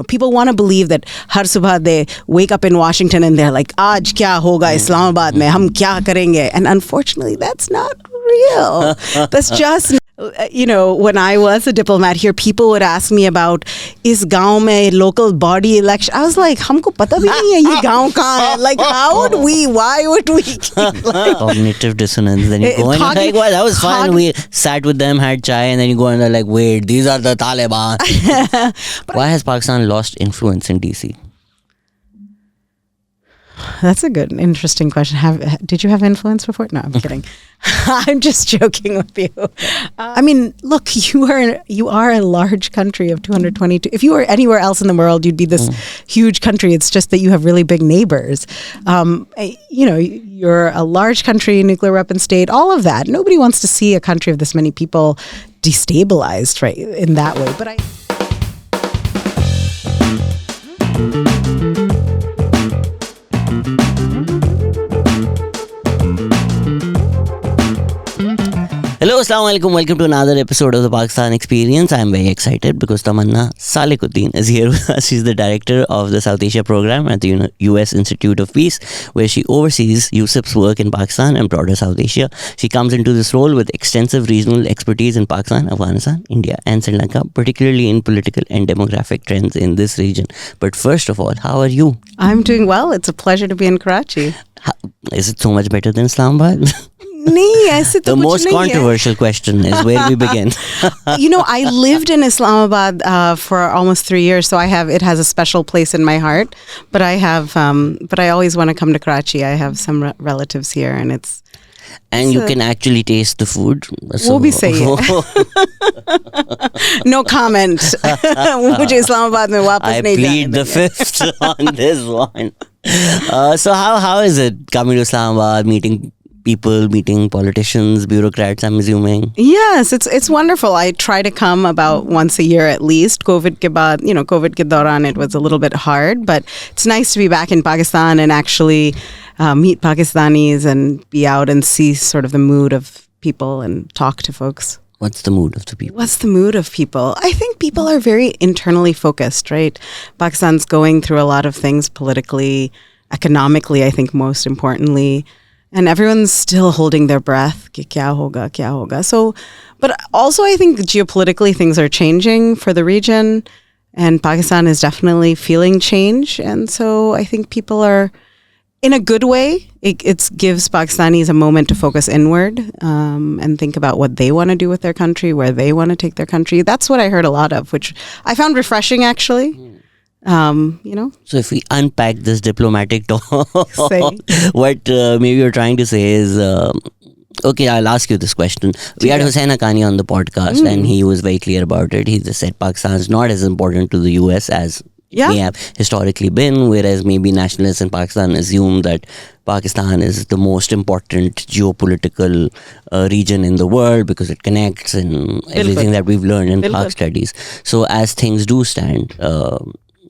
people want to believe that har subah they wake up in Washington and they're like, Aaj kya hoga Islamabad mein, hum kya karenge? And unfortunately, that's not real. That's just, when I was a diplomat here, people would ask me about, is gaon mein local body election? I was like, humko pata bhi nahi hai ye gaon kahan hai. Like, why would we keep like... Cognitive dissonance. Then you go and you're like, well, that was fun. We sat with them, had chai, and then you go and they're like, wait, these are the Taliban. Why has Pakistan lost influence in DC? That's a good, interesting question. Did you have influence before? No, I'm kidding. I'm just joking with you. I mean, look, you are a large country of 222. If you were anywhere else in the world, you'd be this huge country. It's just that you have really big neighbors. You're a large country, nuclear weapon state, all of that. Nobody wants to see a country of this many people destabilized, right, in that way. But Hello, Assalamu alaikum. Welcome to another episode of the Pakistan Experience. I'm very excited because Tamanna Salikuddin is here with us. She's the director of the South Asia program at the US Institute of Peace, where she oversees USIP's work in Pakistan and broader South Asia. She comes into this role with extensive regional expertise in Pakistan, Afghanistan, India, and Sri Lanka, particularly in political and demographic trends in this region. But first of all, how are you? I'm doing well. It's a pleasure to be in Karachi. Is it so much better than Islamabad? The most controversial question is where we begin. I lived in Islamabad for almost 3 years, so it has a special place in my heart. But I always want to come to Karachi. I have some relatives here, and it's. And you can actually taste the food. So. Wo bhi sahi hai. No comment. Mujhe Islamabad mein wapas nahi I plead the fifth on this one. So how is it coming to Islamabad, meeting people, meeting politicians, bureaucrats, I'm assuming? Yes, it's wonderful. I try to come about once a year at least. COVID ke dauran, it was a little bit hard, but it's nice to be back in Pakistan and actually meet Pakistanis and be out and see sort of the mood of people and talk to folks. What's the mood of the people? What's the mood of people? I think people are very internally focused, right? Pakistan's going through a lot of things politically, economically, I think most importantly. And everyone's still holding their breath. Ki kya hoga, kya hoga. So, but also I think geopolitically things are changing for the region. And Pakistan is definitely feeling change. And so I think people are, in a good way, it gives Pakistanis a moment to focus inward and think about what they want to do with their country, where they want to take their country. That's what I heard a lot of, which I found refreshing actually. So if we unpack this diplomatic talk, what maybe you're trying to say is, okay, I'll ask you this question. We had Hussain Haqqani on the podcast and he was very clear about it. He just said Pakistan is not as important to the US as may have historically been, whereas maybe nationalists in Pakistan assume that Pakistan is the most important geopolitical region in the world because it connects and everything that we've learned in Pak studies. So as things do stand,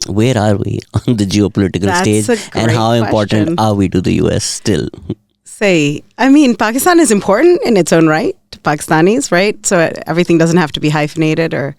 where are we on the geopolitical stage and how important are we to the US still? Pakistan is important in its own right to Pakistanis, right? So everything doesn't have to be hyphenated or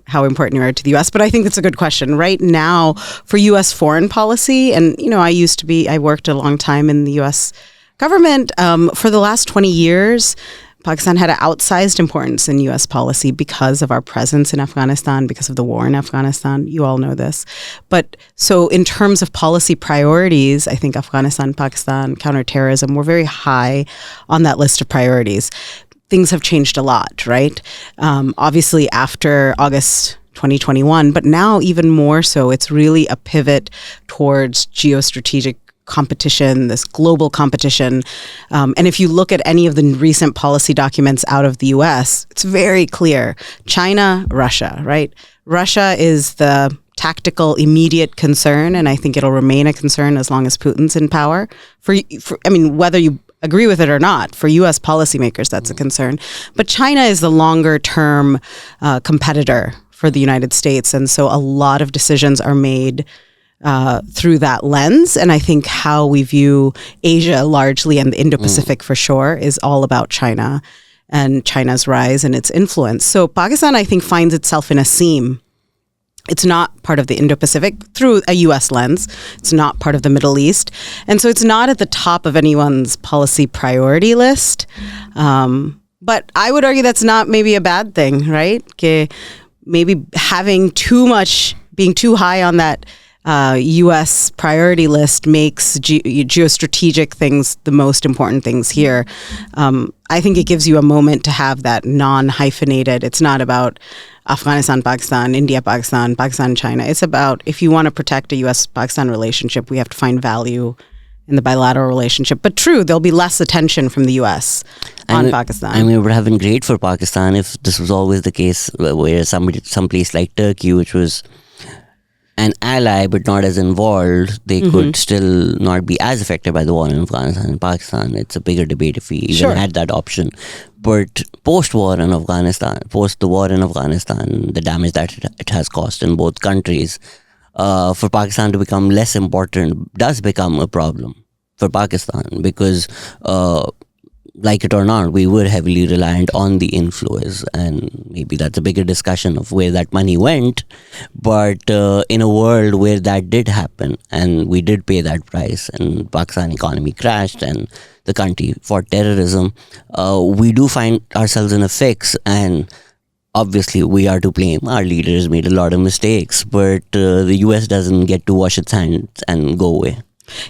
how important you are to the US. But I think that's a good question. Right now, for US foreign policy, and I worked a long time in the US government. For the last 20 years, Pakistan had an outsized importance in U.S. policy because of our presence in Afghanistan, because of the war in Afghanistan. You all know this. But so in terms of policy priorities, I think Afghanistan, Pakistan, counterterrorism were very high on that list of priorities. Things have changed a lot, right? Obviously after August 2021, but now even more so, it's really a pivot towards geostrategic competition, this global competition. And if you look at any of the recent policy documents out of the US, it's very clear. China, Russia, right? Russia is the tactical, immediate concern, and I think it'll remain a concern as long as Putin's in power. Whether you agree with it or not, for US policymakers, that's a concern. But China is the longer term competitor for the United States. And so a lot of decisions are made through that lens. And I think how we view Asia largely and the Indo-Pacific for sure is all about China and China's rise and its influence. So Pakistan, I think, finds itself in a seam It's not part of the Indo-Pacific through a U.S. lens. It's not part of the Middle East. And so it's not at the top of anyone's policy priority list. But I would argue that's not maybe a bad thing, right? Maybe having too much, being too high on that U.S. priority list makes geostrategic things the most important things here. I think it gives you a moment to have that non-hyphenated. It's not about Afghanistan, Pakistan, India, Pakistan, Pakistan, China. It's about, if you want to protect a U.S.-Pakistan relationship, we have to find value in the bilateral relationship. But true, there'll be less attention from the U.S. on Pakistan. I mean, it would have been great for Pakistan if this was always the case, where some place like Turkey, which was an ally but not as involved, they could still not be as affected by the war in Afghanistan and Pakistan. It's a bigger debate if we even had that option. But post the war in Afghanistan, the damage that it has caused in both countries, for Pakistan to become less important does become a problem for Pakistan, because like it or not, we were heavily reliant on the inflows, and maybe that's a bigger discussion of where that money went. But in a world where that did happen and we did pay that price, and Pakistan economy crashed and the country fought terrorism, we do find ourselves in a fix. And obviously we are to blame. Our leaders made a lot of mistakes, but the US doesn't get to wash its hands and go away.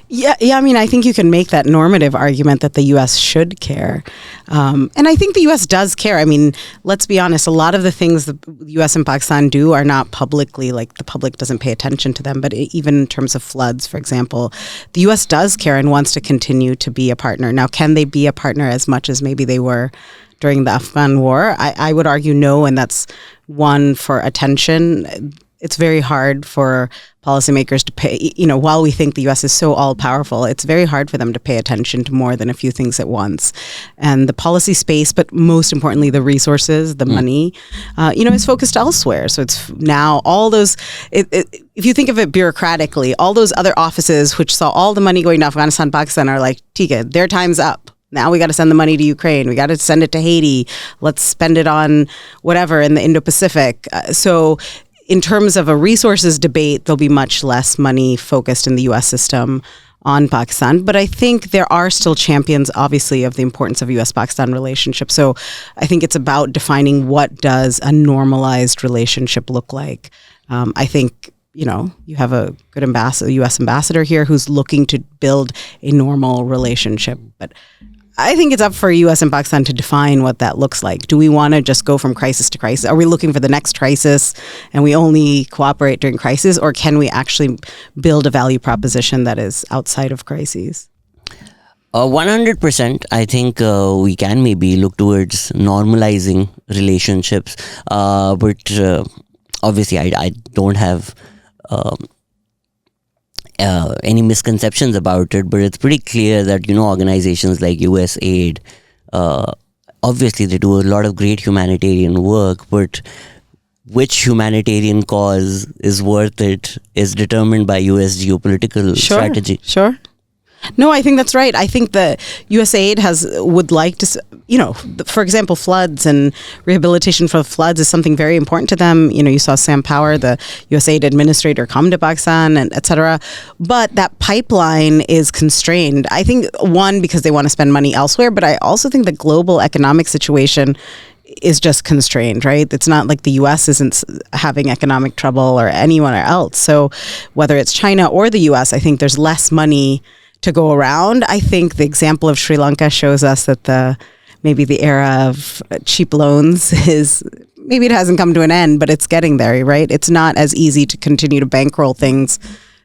Yeah. I mean, I think you can make that normative argument that the U.S. should care. And I think the U.S. does care. I mean, let's be honest, a lot of the things the U.S. and Pakistan do are not publicly, like the public doesn't pay attention to them. But even in terms of floods, for example, the U.S. does care and wants to continue to be a partner. Now, can they be a partner as much as maybe they were during the Afghan war? I would argue no, and that's one for attention. It's very hard for policymakers to pay, while we think the U.S. is so all-powerful, it's very hard for them to pay attention to more than a few things at once. And the policy space, but most importantly, the resources, the money, is focused elsewhere. So it's now all those, if you think of it bureaucratically, all those other offices which saw all the money going to Afghanistan, Pakistan are like, Tika, their time's up. Now we got to send the money to Ukraine. We got to send it to Haiti. Let's spend it on whatever in the Indo-Pacific. So in terms of a resources debate, there'll be much less money focused in the U.S. system on Pakistan. But I think there are still champions, obviously, of the importance of U.S.-Pakistan relationship. So I think it's about defining what does a normalized relationship look like. I think, you have a good U.S. ambassador here who's looking to build a normal relationship. But I think it's up for U.S. and Pakistan to define what that looks like. Do we want to just go from crisis to crisis? Are we looking for the next crisis and we only cooperate during crisis? Or can we actually build a value proposition that is outside of crises? 100%. I think we can maybe look towards normalizing relationships. But obviously, I don't have any misconceptions about it, but it's pretty clear that organizations like USAID, obviously they do a lot of great humanitarian work, but which humanitarian cause is worth it is determined by US geopolitical strategy. Sure. No, I think that's right. I think the USAID would like to, for example, floods and rehabilitation for floods is something very important to them. You saw Sam Power, the USAID administrator, come to Pakistan and et cetera. But that pipeline is constrained. I think, one, because they want to spend money elsewhere, but I also think the global economic situation is just constrained, right? It's not like the U.S. isn't having economic trouble or anyone else. So whether it's China or the U.S., I think there's less money to go around. I think the example of Sri Lanka shows us that maybe the era of cheap loans maybe it hasn't come to an end, but it's getting there, right? It's not as easy to continue to bankroll things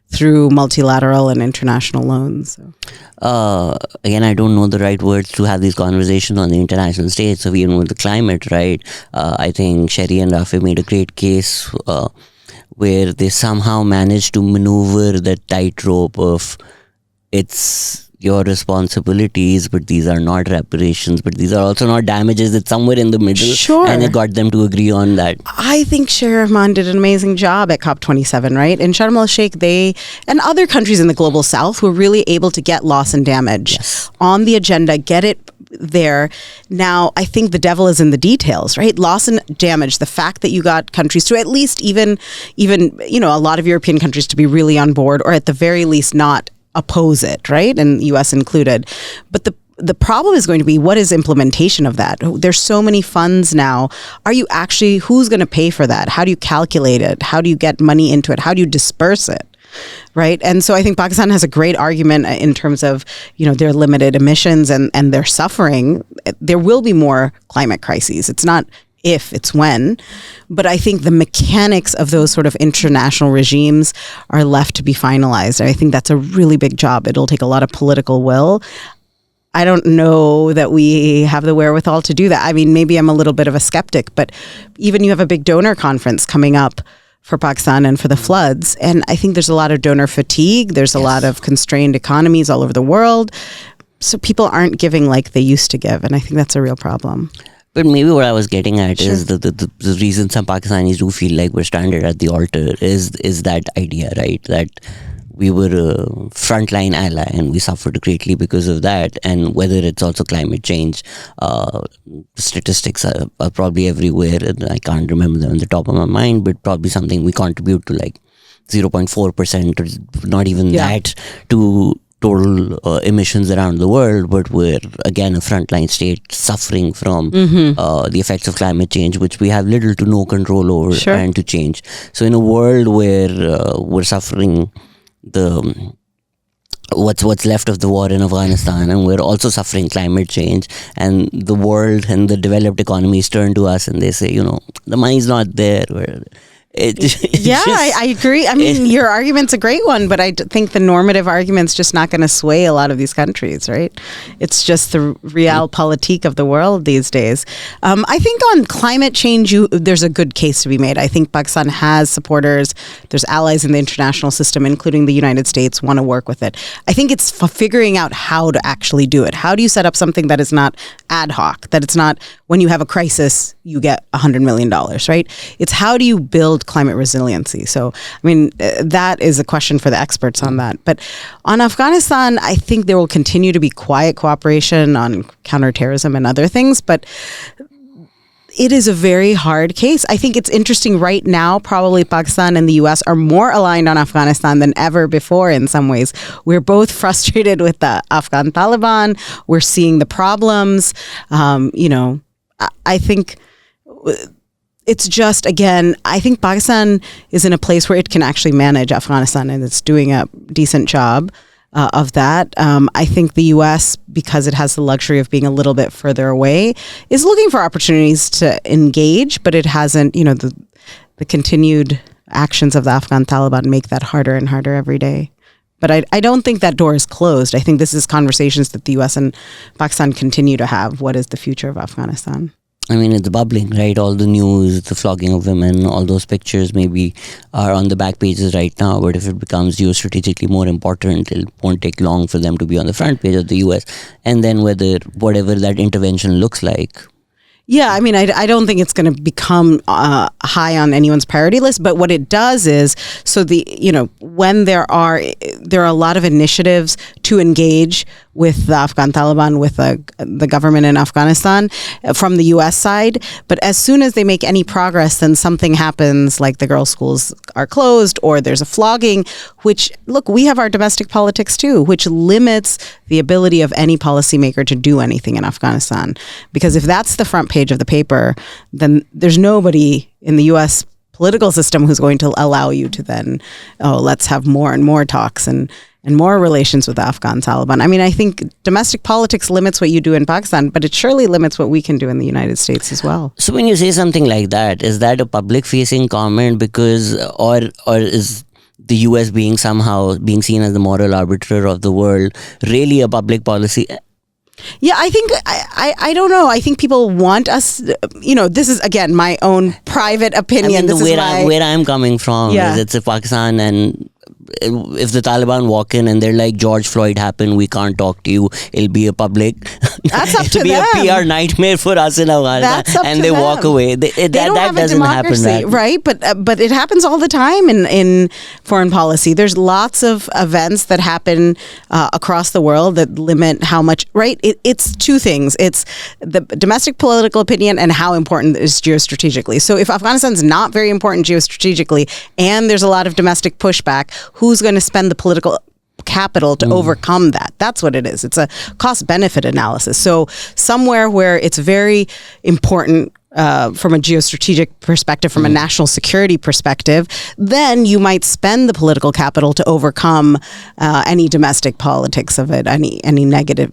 through multilateral and international loans. So. Again, I don't know the right words to have these conversations on the international stage. So even with the climate, right? I think Sherry and Rafi made a great case where they somehow managed to maneuver the tightrope of it's your responsibilities, but these are not reparations, but these are also not damages. It's somewhere in the middle. Sure. And it got them to agree on that. I think Sher Rahman did an amazing job at COP27, right? In Sharm el-Sheikh, they and other countries in the global south were really able to get loss and damage on the agenda, get it there. Now, I think the devil is in the details, right? Loss and damage, the fact that you got countries to at least even a lot of European countries to be really on board, or at the very least not oppose it, right? And US included. But the problem is going to be, what is implementation of that? There's so many funds now. Who's going to pay for that? How do you calculate it? How do you get money into it? How do you disperse it? Right. And so I think Pakistan has a great argument in terms of, their limited emissions and their suffering. There will be more climate crises. It's not if, it's when. But I think the mechanics of those sort of international regimes are left to be finalized. And I think that's a really big job. It'll take a lot of political will. I don't know that we have the wherewithal to do that. I mean, maybe I'm a little bit of a skeptic, but even you have a big donor conference coming up for Pakistan and for the floods. And I think there's a lot of donor fatigue. There's a lot of constrained economies all over the world. So people aren't giving like they used to give. And I think that's a real problem. But maybe what I was getting at is the reason some Pakistanis do feel like we're stranded at the altar is that idea, right? That we were a frontline ally and we suffered greatly because of that. And whether it's also climate change, statistics are probably everywhere. And I can't remember them on the top of my mind, but probably something we contribute to like 0.4% or not even that to total emissions around the world. But we're, again, a frontline state suffering from the effects of climate change, which we have little to no control over and to change. So in a world where we're suffering what's left of the war in Afghanistan, and we're also suffering climate change, and the world and the developed economies turn to us and they say, the money's not there. I agree. I mean, your argument's a great one, but I think the normative argument's just not going to sway a lot of these countries, right? It's just the realpolitik of the world these days. I think on climate change, there's a good case to be made. I think Pakistan has supporters. There's allies in the international system, including the United States, want to work with it. I think it's figuring out how to actually do it. How do you set up something that is not ad hoc, that it's not when you have a crisis, you get $100 million, right? It's how do you build climate resiliency? So, I mean, that is a question for the experts on that. But on Afghanistan, I think there will continue to be quiet cooperation on counterterrorism and other things, but it is a very hard case. I think it's interesting right now, probably Pakistan and the US are more aligned on Afghanistan than ever before in some ways. We're both frustrated with the Afghan Taliban. We're seeing the problems. I think it's just, again, I think Pakistan is in a place where it can actually manage Afghanistan, and it's doing a decent job of that. I think the U.S., because it has the luxury of being a little bit further away, is looking for opportunities to engage, but it hasn't, the continued actions of the Afghan Taliban make that harder and harder every day. But I don't think that door is closed. I think this is conversations that the U.S. and Pakistan continue to have. What is the future of Afghanistan? I mean, it's bubbling, right? All the news, the flogging of women, all those pictures maybe are on the back pages right now. But if it becomes geostrategically more important, it won't take long for them to be on the front page of the US. And then whatever that intervention looks like. Yeah, I mean, I don't think it's going to become high on anyone's priority list. But what it does is, when there are a lot of initiatives to engage with the Afghan Taliban, with the government in Afghanistan from the U.S. side. But as soon as they make any progress, then something happens, like the girls' schools are closed or there's a flogging, which, look, we have our domestic politics too, which limits the ability of any policymaker to do anything in Afghanistan. Because if that's the front page of the paper, then there's nobody in the U.S. political system who's going to allow you to then, let's have more and more talks and more relations with the Afghan Taliban. I mean, I think domestic politics limits what you do in Pakistan, but it surely limits what we can do in the United States as well. So when you say something like that, is that a public-facing comment because, or is the US being seen as the moral arbiter of the world really a public policy? Yeah, I think, I don't know. I think people want us, this is, again, my own private opinion. I mean, where I'm coming from is it's a Pakistan and if the Taliban walk in and they're like, George Floyd happened, we can't talk to you, it'll be a public, that's up to it'll be them. a PR nightmare for us in Afghanistan, and they walk away. That doesn't happen, right? But it happens all the time in foreign policy. There's lots of events that happen across the world that limit how much, right? It's two things. It's the domestic political opinion and how important it is geostrategically. So if Afghanistan's not very important geostrategically and there's a lot of domestic pushback, who's going to spend the political capital to overcome that? That's what it is. It's a cost-benefit analysis. So somewhere where it's very important from a geostrategic perspective, from a national security perspective, then you might spend the political capital to overcome any domestic politics of it, any negative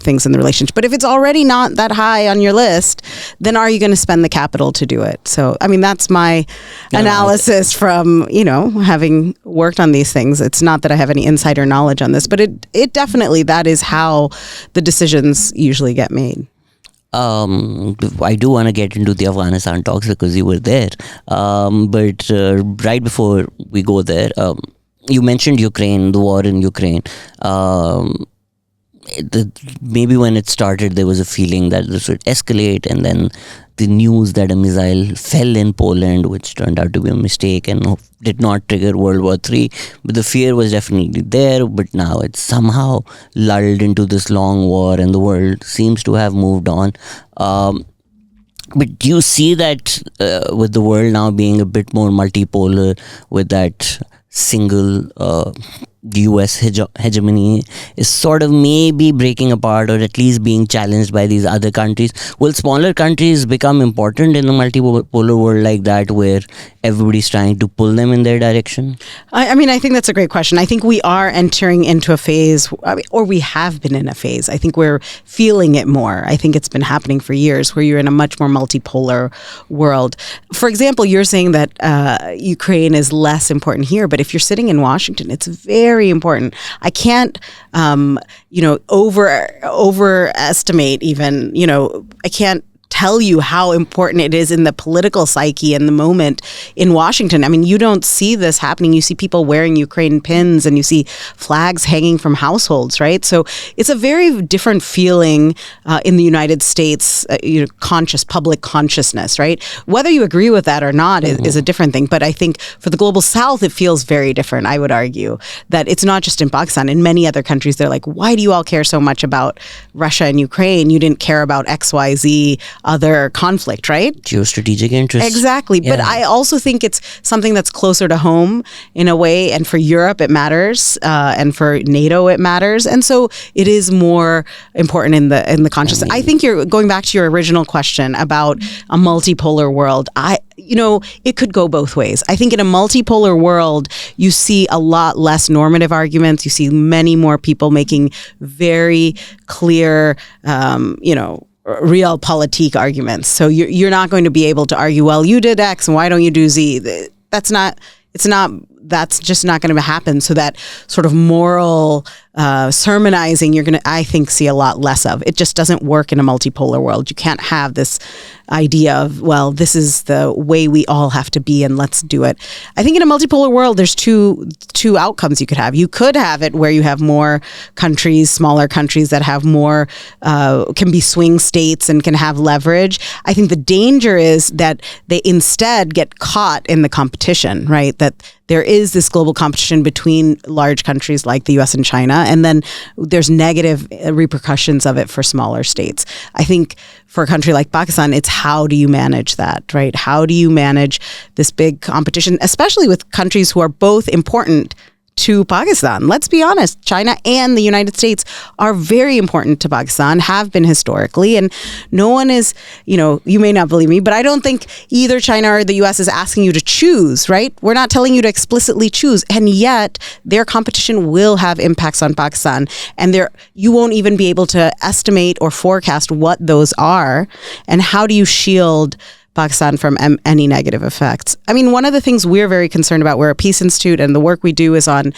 things in the relationship. But if it's already not that high on your list, then are you going to spend the capital to do it? So, I mean, that's my analysis from, having worked on these things. It's not that I have any insider knowledge on this, but it definitely, that is how the decisions usually get made. I do want to get into the Afghanistan talks because you were there. But right before we go there, you mentioned Ukraine, the war in Ukraine. Maybe when it started, there was a feeling that this would escalate, and then the news that a missile fell in Poland, which turned out to be a mistake and did not trigger World War III. But the fear was definitely there, but now it's somehow lulled into this long war and the world seems to have moved on. But do you see that with the world now being a bit more multipolar, with that single US hegemony is sort of maybe breaking apart, or at least being challenged by these other countries? Will smaller countries become important in a multipolar world like that, where everybody's trying to pull them in their direction? I mean, I think that's a great question. I think we are entering into a phase, or we have been in a phase. I think we're feeling it more. I think it's been happening for years, where you're in a much more multipolar world. For example, you're saying that Ukraine is less important here, but if you're sitting in Washington, it's very important. I can't, overestimate even, I can't tell you how important it is in the political psyche and the moment in Washington. I mean, you don't see this happening. You see people wearing Ukraine pins and you see flags hanging from households, right? So it's a very different feeling in the United States, public consciousness, right? Whether you agree with that or not is a different thing. But I think for the global South, it feels very different. I would argue that it's not just in Pakistan. In many other countries, they're like, why do you all care so much about Russia and Ukraine? You didn't care about XYZ other conflict, right? Geostrategic interest. Exactly. Yeah. But I also think it's something that's closer to home in a way. And for Europe, it matters. And for NATO, it matters. And so it is more important in the consciousness. I think you're going back to your original question about a multipolar world. It could go both ways. I think in a multipolar world, you see a lot less normative arguments. You see many more people making very clear, realpolitik arguments. So you're not going to be able to argue, well, you did X and why don't you do Z? That's just not going to happen. So that sort of moral sermonizing, you're going to, I think, see a lot less of. It just doesn't work in a multipolar world. You can't have this idea of, well, this is the way we all have to be and let's do it. I think in a multipolar world, there's two outcomes you could have. You could have it where you have more countries, smaller countries that have more, can be swing states and can have leverage. I think the danger is that they instead get caught in the competition, right? That there is this global competition between large countries like the US and China, and then there's negative repercussions of it for smaller states. I think for a country like Pakistan, it's how do you manage that, right? How do you manage this big competition, especially with countries who are both important to Pakistan? Let's be honest, China and the United States are very important to Pakistan, have been historically, and no one is, you may not believe me, but I don't think either China or the US is asking you to choose, right? We're not telling you to explicitly choose, and yet their competition will have impacts on Pakistan, and you won't even be able to estimate or forecast what those are, and how do you shield Pakistan from any negative effects. I mean, one of the things we're very concerned about, we're a peace institute, and the work we do is on,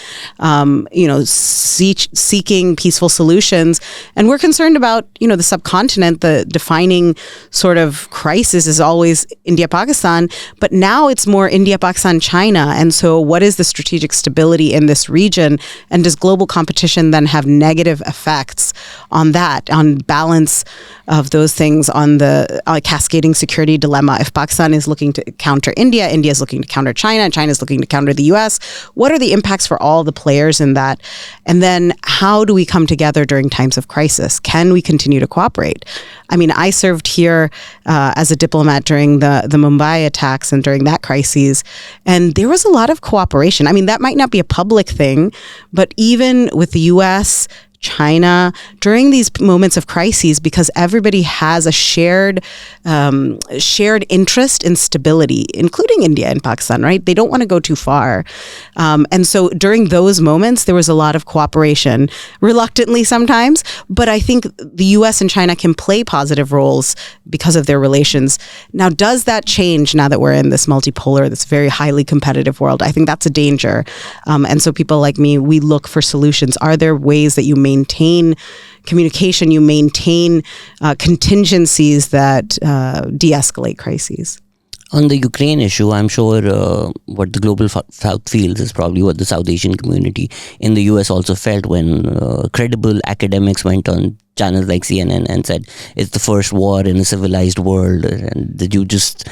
seeking peaceful solutions. And we're concerned about, the subcontinent. The defining sort of crisis is always India-Pakistan, but now it's more India-Pakistan-China. And so what is the strategic stability in this region? And does global competition then have negative effects on that, on balance of those things, on the cascading security dilemma? If Pakistan is looking to counter India, India is looking to counter China, China is looking to counter the US, what are the impacts for all the players in that? And then how do we come together during times of crisis? Can we continue to cooperate? I mean, I served here as a diplomat during the Mumbai attacks and during that crisis, and there was a lot of cooperation. I mean, that might not be a public thing, but even with the US, China, during these moments of crises, because everybody has a shared interest in stability, including India and Pakistan, right? They don't want to go too far. And so during those moments, there was a lot of cooperation, reluctantly sometimes, but I think the US and China can play positive roles because of their relations. Now, does that change now that we're in this multipolar, this very highly competitive world? I think that's a danger. And so people like me, we look for solutions. Are there ways that you maintain communication, you maintain contingencies that de-escalate crises? On the Ukraine issue, I'm sure what the global South feels is probably what the South Asian community in the US also felt when credible academics went on channels like CNN and said it's the first war in a civilized world, and that you just...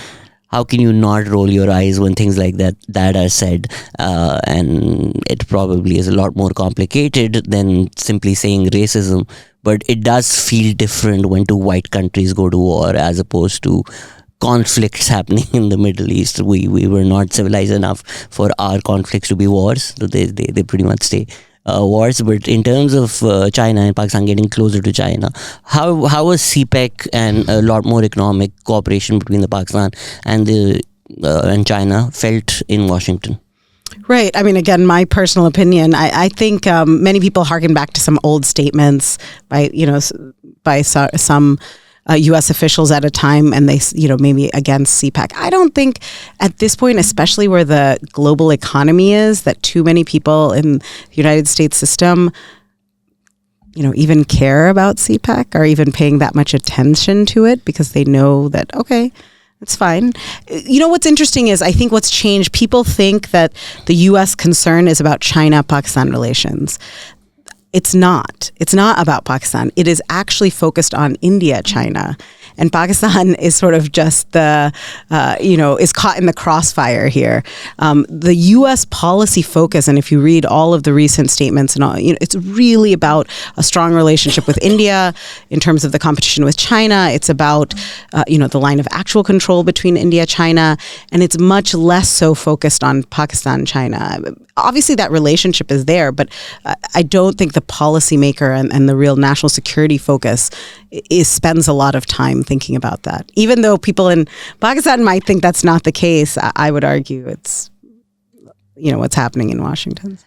How can you not roll your eyes when things like that are said? And it probably is a lot more complicated than simply saying racism. But it does feel different when two white countries go to war as opposed to conflicts happening in the Middle East. We were not civilized enough for our conflicts to be wars. So they pretty much stay wars. But in terms of China and Pakistan getting closer to China, how was CPEC and a lot more economic cooperation between the Pakistan and China felt in Washington? Right. I mean, again, my personal opinion, I think many people harken back to some old statements by some U.S. officials at a time, and they, maybe against CPEC. I don't think at this point, especially where the global economy is, that too many people in the United States system, even care about CPEC or even paying that much attention to it, because they know that, okay, it's fine. What's interesting is I think what's changed, people think that the U.S. concern is about China-Pakistan relations. It's not. It's not about Pakistan. It is actually focused on India, China. And Pakistan is sort of just is caught in the crossfire here. The U.S. policy focus, and if you read all of the recent statements and all, it's really about a strong relationship with India in terms of the competition with China. It's about, the line of actual control between India, China, and it's much less so focused on Pakistan, China. Obviously, that relationship is there, but I don't think the policymaker and the real national security focus spends a lot of time thinking about that. Even though people in Pakistan might think that's not the case, I would argue it's, what's happening in Washington.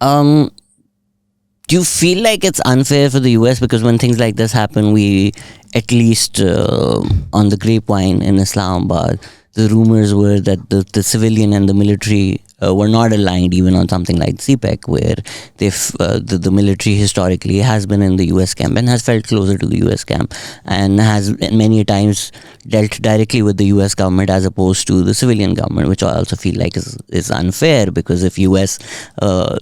Do you feel like it's unfair for the US? Because when things like this happen, we, at least on the grapevine in Islamabad, the rumors were that the civilian and the military were not aligned even on something like CPEC, where the military historically has been in the US camp and has felt closer to the US camp and has many times dealt directly with the US government as opposed to the civilian government, which I also feel like is unfair, because if US,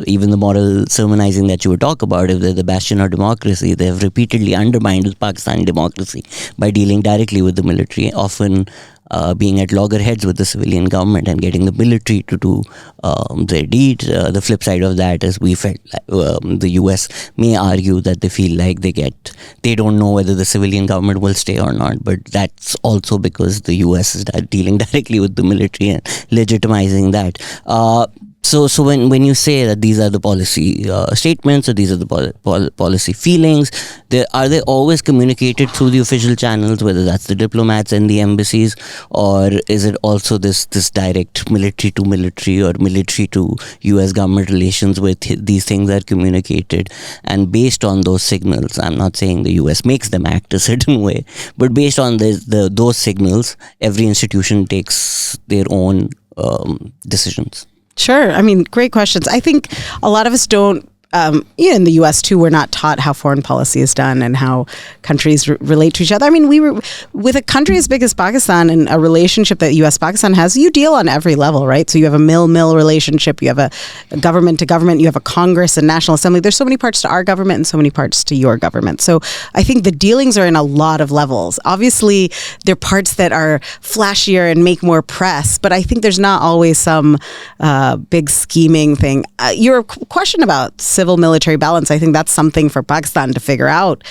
even the moral sermonizing that you would talk about, if they're the bastion of democracy, they have repeatedly undermined Pakistani democracy by dealing directly with the military, often being at loggerheads with the civilian government and getting the military to do their deed. The flip side of that is we felt the US may argue that they feel like they don't know whether the civilian government will stay or not, but that's also because the US is dealing directly with the military and legitimizing that. So when you say that these are the policy statements or these are the policy feelings, are they always communicated through the official channels, whether that's the diplomats and the embassies, or is it also this direct military to military or military to US government relations where these things are communicated, and based on those signals, I'm not saying the US makes them act a certain way, but based on those signals, every institution takes their own decisions? Sure. I mean, great questions. I think a lot of us don't, in the U.S. too, we're not taught how foreign policy is done and how countries relate to each other. I mean, we were with a country as big as Pakistan and a relationship that U.S.-Pakistan has, you deal on every level, right? So you have a mill-mill relationship, you have a government to government, you have a Congress and National Assembly. There's so many parts to our government and so many parts to your government. So I think the dealings are in a lot of levels. Obviously, there are parts that are flashier and make more press, but I think there's not always some big scheming thing. Your question about civil-military balance, I think that's something for Pakistan to figure out.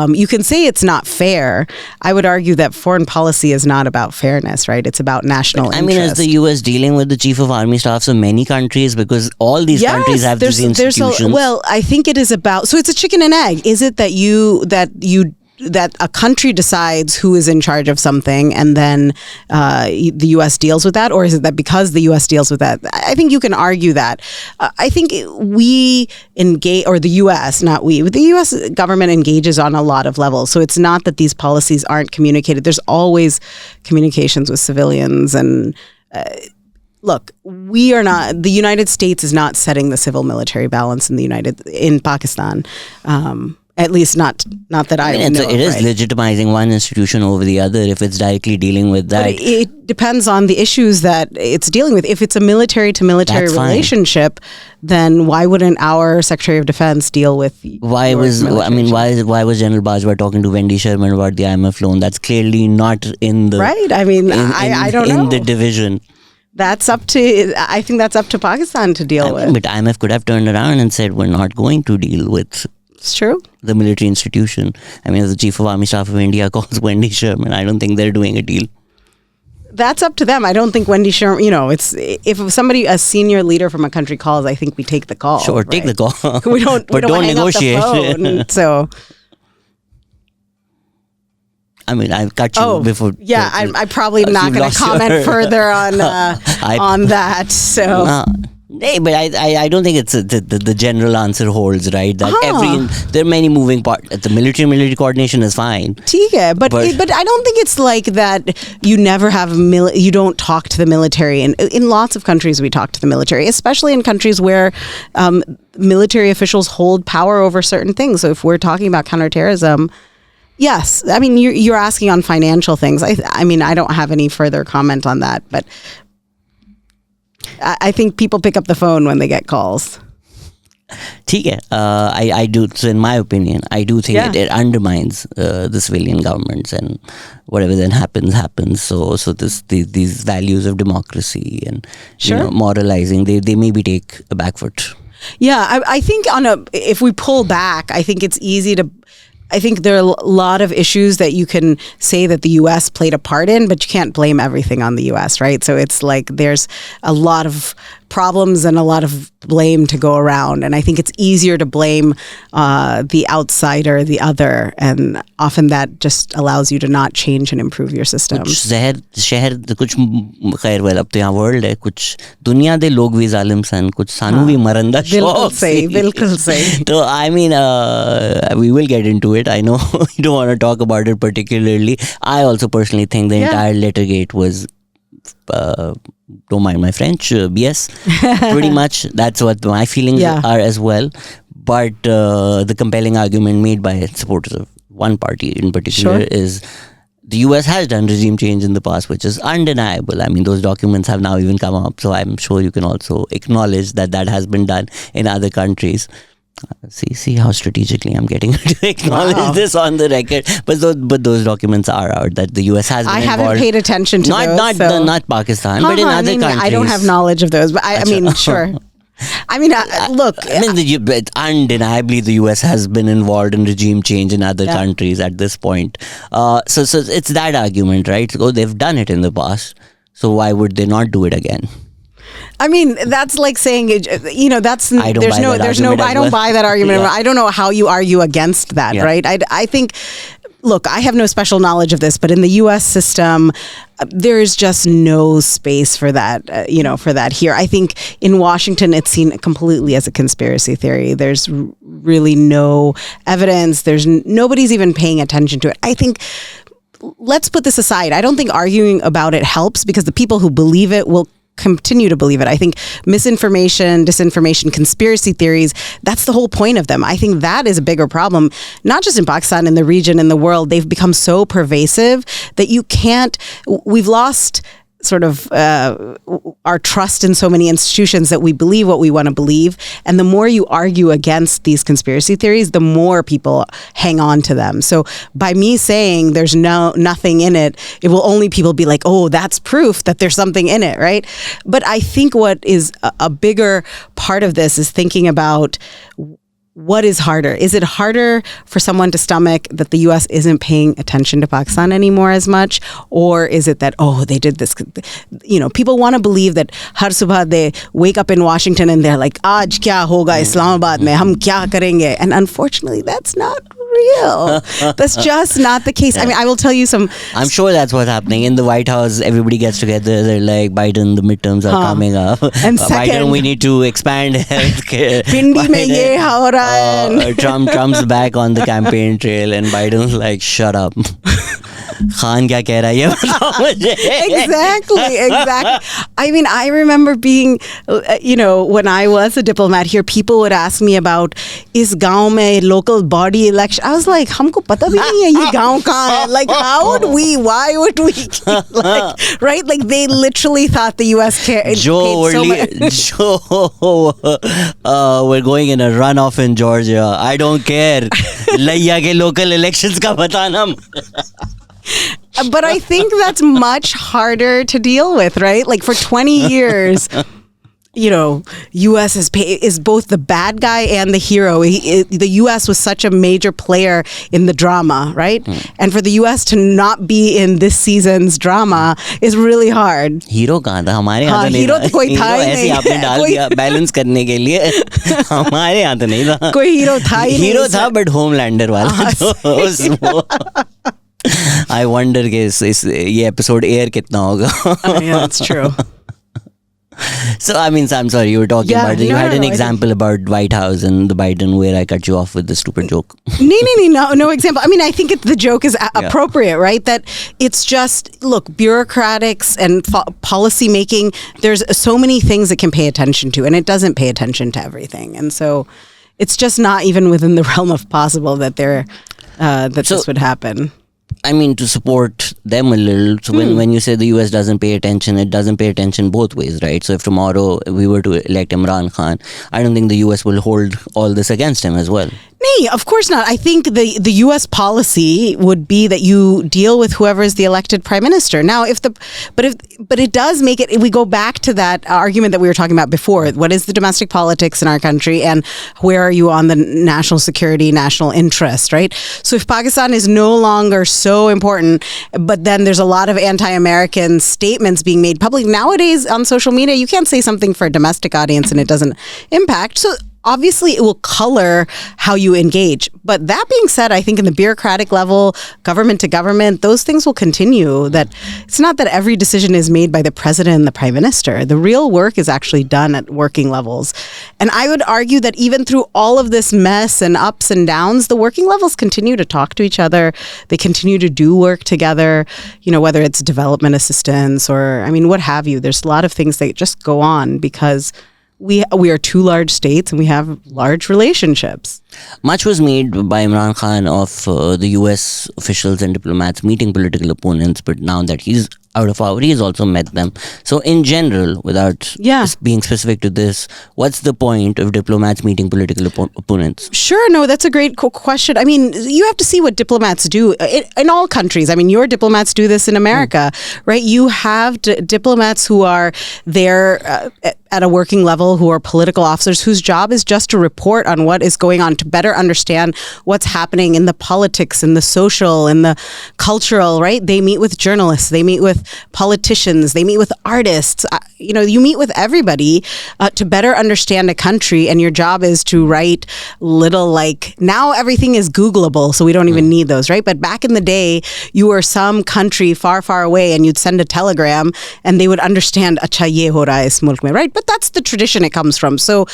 You can say it's not fair. I would argue that foreign policy is not about fairness, right? It's about national interest. I mean, is the US dealing with the chief of army staffs of many countries? Because all these countries have these institutions. Well, I think it is about, so it's a chicken and egg. Is it that a country decides who is in charge of something and then the U.S. deals with that? Or is it that because the U.S. deals with that? I think you can argue that. I think we engage, or the U.S., not we, the U.S. government engages on a lot of levels. So it's not that these policies aren't communicated. There's always communications with civilians and look, the United States is not setting the civil military balance in Pakistan. At least not that I know. It is legitimizing one institution over the other if it's directly dealing with that. But it depends on the issues that it's dealing with. If it's a military to military relationship, then why wouldn't our Secretary of Defense deal with? Why was General Bajwa talking to Wendy Sherman about the IMF loan? That's clearly not in the right. I mean, I don't know in the division. I think that's up to Pakistan to deal with. But IMF could have turned around and said, we're not going to deal with. It's true. The military institution. I mean, as the Chief of Army Staff of India calls Wendy Sherman, I don't think they're doing a deal. That's up to them. I don't think Wendy Sherman, it's if a senior leader from a country calls, I think we take the call. Sure, right? Take the call. we don't negotiate. So. I mean, I've cut you before. Yeah, I'm probably not going to comment further on that. So. Hey, but I don't think it's the general answer holds, right? That there are many moving parts. The military coordination is fine. But I don't think it's like that. You never have you don't talk to the military. And in lots of countries, we talk to the military, especially in countries where military officials hold power over certain things. So if we're talking about counterterrorism. Yes, I mean you're asking on financial things. I mean I don't have any further comment on that, but I think people pick up the phone when they get calls. I do. So in my opinion, I do think it undermines the civilian governments, and whatever then happens. So these values of democracy and moralizing, they maybe take a back foot. Yeah, I think if we pull back, I think it's easy to. I think there are a lot of issues that you can say that the U.S. played a part in, but you can't blame everything on the U.S., right? So it's like there's a lot of problems and a lot of blame to go around. And I think it's easier to blame the outsider, the other. And often that just allows you to not change and improve your system. कुछ शहर कुछ खैर well अब तो यहाँ world है कुछ दुनिया दे लोग भी जालिम सन कुछ सानू भी मरंदा बिल्कुल सही तो I mean we will get into it. I know you don't want to talk about it particularly. I also personally think the entire Lettergate was don't mind my French, BS. Pretty much that's what my feelings are as well. But the compelling argument made by supporters of one party in particular is the US has done regime change in the past, which is undeniable. I mean, those documents have now even come up. So I'm sure you can also acknowledge that has been done in other countries. See how strategically I'm getting to acknowledge this on the record. But those documents are out that the US has been involved. I haven't paid attention to those. Not Pakistan, but in other countries. I don't have knowledge of those, but I mean, sure. I mean, look. I mean, undeniably, the US has been involved in regime change in other countries at this point. So it's that argument, right? So they've done it in the past. So why would they not do it again? I mean, that's like saying, that's I don't buy that argument. I don't know how you argue against that, right? I think, look, I have no special knowledge of this, but in the U.S. system, there's just no space for that, for that here. I think in Washington, it's seen completely as a conspiracy theory. There's really no evidence. Nobody's even paying attention to it. I think, let's put this aside. I don't think arguing about it helps, because the people who believe it will continue to believe it. I think misinformation, disinformation, conspiracy theories, that's the whole point of them. I think that is a bigger problem, not just in Pakistan, in the region, in the world. They've become so pervasive that we've lost sort of our trust in so many institutions that we believe what we want to believe. And the more you argue against these conspiracy theories, the more people hang on to them. So by me saying there's nothing in it, it will only people be like, oh, that's proof that there's something in it, right? But I think what is a bigger part of this is thinking about, what is harder? Is it harder for someone to stomach that the U.S. isn't paying attention to Pakistan anymore as much? Or is it that, they did this? People want to believe that har subah they wake up in Washington and they're like, Aaj kya hoga Islamabad mein? Hum kya karenge? And unfortunately, that's not real. That's just not the case. I mean, I will tell you I'm sure that's what's happening. In the White House, everybody gets together. They're like, Biden, the midterms are coming up. And Biden, we need to expand healthcare. Pindi mein ye ho raha hai. Trump's back on the campaign trail, and Biden's like, shut up. Khan kya keh raha hai? Exactly. I mean, I remember being, when I was a diplomat here, people would ask me about, is gaon mein local body election? I was like, humko pata bhi nahi hai ye gaon kahan hai. Like, why would we right? Like, they literally thought the U.S. paid so much. We're going in a runoff in Georgia. I don't care. Laiya ke local elections ka batana. But I think that's much harder to deal with, right? Like, for 20 years, U.S. is both the bad guy and the hero. The U.S. was such a major player in the drama, right? And for the U.S. to not be in this season's drama is really hard. Hero kahan tha? Hamare yahan to nahi tha. Hero to koi tha hi nahi. ऐसे आपने डाल दिया balance करने के लिए. हमारे यहाँ तो नहीं था. कोई hero था ही नहीं. Hero था, but Homelander वाला. I wonder ये episode air कितना होगा. Yeah, that's true. So, I mean, I'm sorry, you were talking about it. You had an example about White House and the Biden where I cut you off with the stupid joke. No example. I mean, I think the joke is appropriate, right? That it's just, look, bureaucratics and policy making, there's so many things it can pay attention to, and it doesn't pay attention to everything. And so it's just not even within the realm of possible that this would happen. I mean, to support them a little. So when you say the US doesn't pay attention, it doesn't pay attention both ways, right? So if tomorrow we were to elect Imran Khan, I don't think the US will hold all this against him as well. No, of course not. I think the U.S. policy would be that you deal with whoever is the elected prime minister. Now, but it does make it. We go back to that argument that we were talking about before. What is the domestic politics in our country, and where are you on the national security, national interest, right? So if Pakistan is no longer so important, but then there's a lot of anti-American statements being made public nowadays on social media, you can't say something for a domestic audience and it doesn't impact. So obviously, it will color how you engage. But that being said, I think in the bureaucratic level, government to government, those things will continue. That it's not that every decision is made by the president and the prime minister. The real work is actually done at working levels. And I would argue that even through all of this mess and ups and downs, the working levels continue to talk to each other. They continue to do work together, whether it's development assistance or, what have you. There's a lot of things that just go on because we are two large states and we have large relationships. Much was made by Imran Khan of the US officials and diplomats meeting political opponents, but now that he's out of power, he's also met them. So in general, without being specific to this, what's the point of diplomats meeting political opponents? Sure, no, that's a great question. I mean, you have to see what diplomats do in all countries. I mean, your diplomats do this in America, right? You have diplomats who are there at a working level, who are political officers, whose job is just to report on what is going on, to better understand what's happening in the politics, in the social, in the cultural, right? They meet with journalists, they meet with with politicians, they meet with artists. You meet with everybody to better understand a country, and your job is to write little, now everything is Googleable, so we don't even need those, right? But back in the day, you were some country far, far away, and you'd send a telegram, and they would understand, acha ye ho raha hai is mulk mein, right? But that's the tradition it comes from. So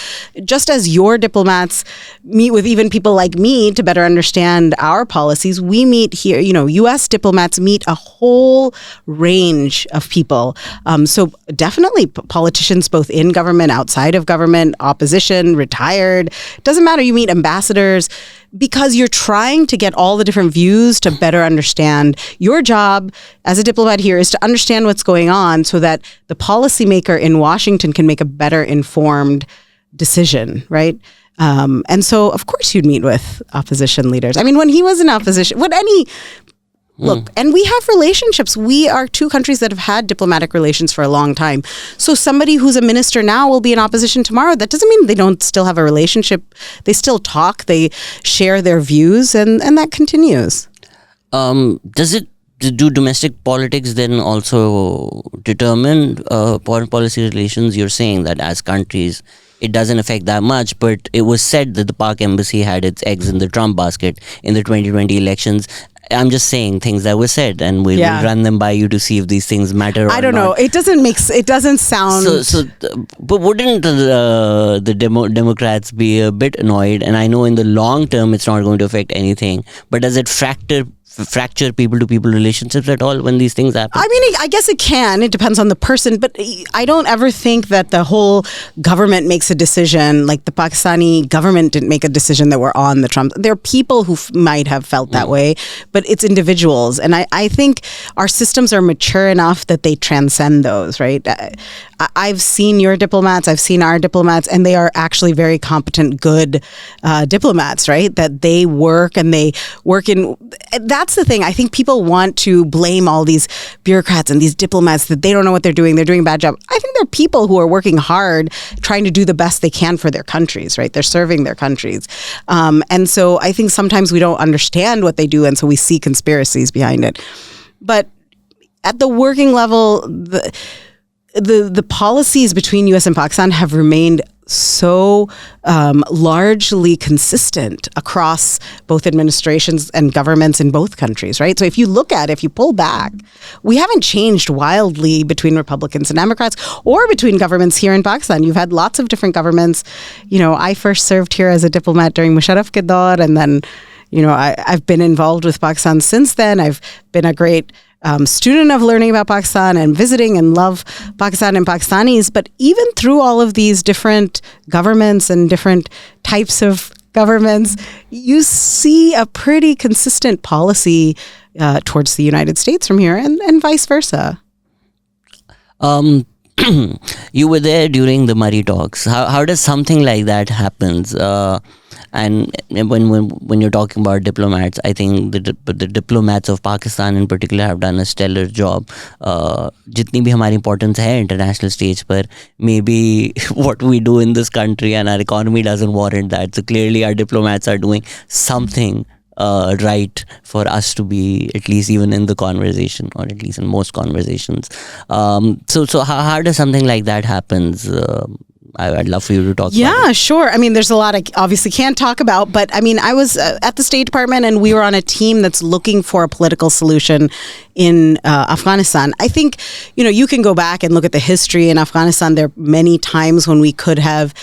just as your diplomats meet with even people like me to better understand our policies, we meet here, U.S. diplomats meet a whole range of people. So definitely politicians, both in government, outside of government, opposition, retired, doesn't matter. You meet ambassadors, because you're trying to get all the different views to better understand. Your job as a diplomat here is to understand what's going on so that the policymaker in Washington can make a better informed decision, right? And so, of course, you'd meet with opposition leaders. I mean, when he was in opposition, look, and we have relationships. We are two countries that have had diplomatic relations for a long time. So somebody who's a minister now will be in opposition tomorrow. That doesn't mean they don't still have a relationship. They still talk, they share their views, and that continues. Do domestic politics then also determine foreign policy relations? You're saying that as countries, it doesn't affect that much, but it was said that the Pak embassy had its eggs in the Trump basket in the 2020 elections. I'm just saying things that were said, and we'll run them by you to see if these things matter or not. I don't know. It doesn't sound... But wouldn't the Democrats be a bit annoyed? And I know in the long term it's not going to affect anything, but does it fracture people-to-people relationships at all when these things happen? I mean, I guess it can. It depends on the person. But I don't ever think that the whole government makes a decision. Like the Pakistani government didn't make a decision that we're on the Trump. There are people who might have felt that way, but it's individuals. And I think our systems are mature enough that they transcend those, right? I've seen your diplomats, I've seen our diplomats, and they are actually very competent, good diplomats, right? That they work in... That's the thing. I think people want to blame all these bureaucrats and these diplomats that they don't know what they're doing. They're doing a bad job. I think they're people who are working hard, trying to do the best they can for their countries, right? They're serving their countries. And so I think sometimes we don't understand what they do, and so we see conspiracies behind it. But at the working level, the policies between U.S. and Pakistan have remained so largely consistent across both administrations and governments in both countries, right? So if you pull back, we haven't changed wildly between Republicans and Democrats or between governments here in Pakistan. You've had lots of different governments. I first served here as a diplomat during Musharraf ke daur, and then, I've been involved with Pakistan since then. I've been a great student of learning about Pakistan and visiting and love Pakistan and Pakistanis. But even through all of these different governments and different types of governments, you see a pretty consistent policy towards the United States from here and vice versa. You were there during the Murray talks. How does something like that happen? And when you're talking about diplomats, I think the diplomats of Pakistan in particular have done a stellar job. Jitni bhi hamari importance hai international stage par, maybe what we do in this country and our economy doesn't warrant that. So clearly our diplomats are doing something right for us to be at least even in the conversation, or at least in most conversations. So how does something like that happens? I'd love for you to talk about it. Yeah, sure. I mean, there's a lot I obviously can't talk about, but I mean, I was at the State Department and we were on a team that's looking for a political solution in Afghanistan. I think, you can go back and look at the history in Afghanistan. There are many times when we could have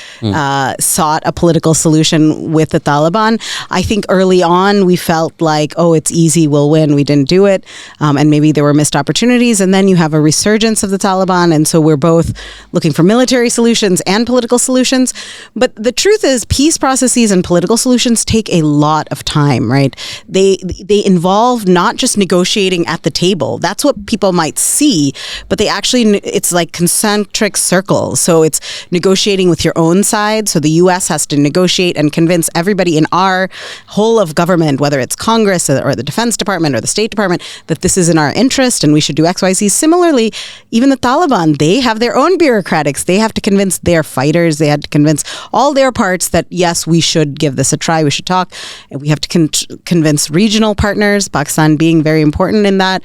sought a political solution with the Taliban. I think early on we felt like, it's easy, we'll win. We didn't do it. And maybe there were missed opportunities. And then you have a resurgence of the Taliban. And so we're both looking for military solutions and political solutions. But the truth is, peace processes and political solutions take a lot of time, right? They involve not just negotiating at the table. That's what people might see, but it's like concentric circles. So it's negotiating with your own side. So the U.S. has to negotiate and convince everybody in our whole of government, whether it's Congress or the Defense Department or the State Department, that this is in our interest and we should do X, Y, Z. Similarly, even the Taliban, they have their own bureaucratics. They have to convince their fighters. They had to convince all their parts that, yes, we should give this a try. We should talk. And we have to convince regional partners, Pakistan being very important in that.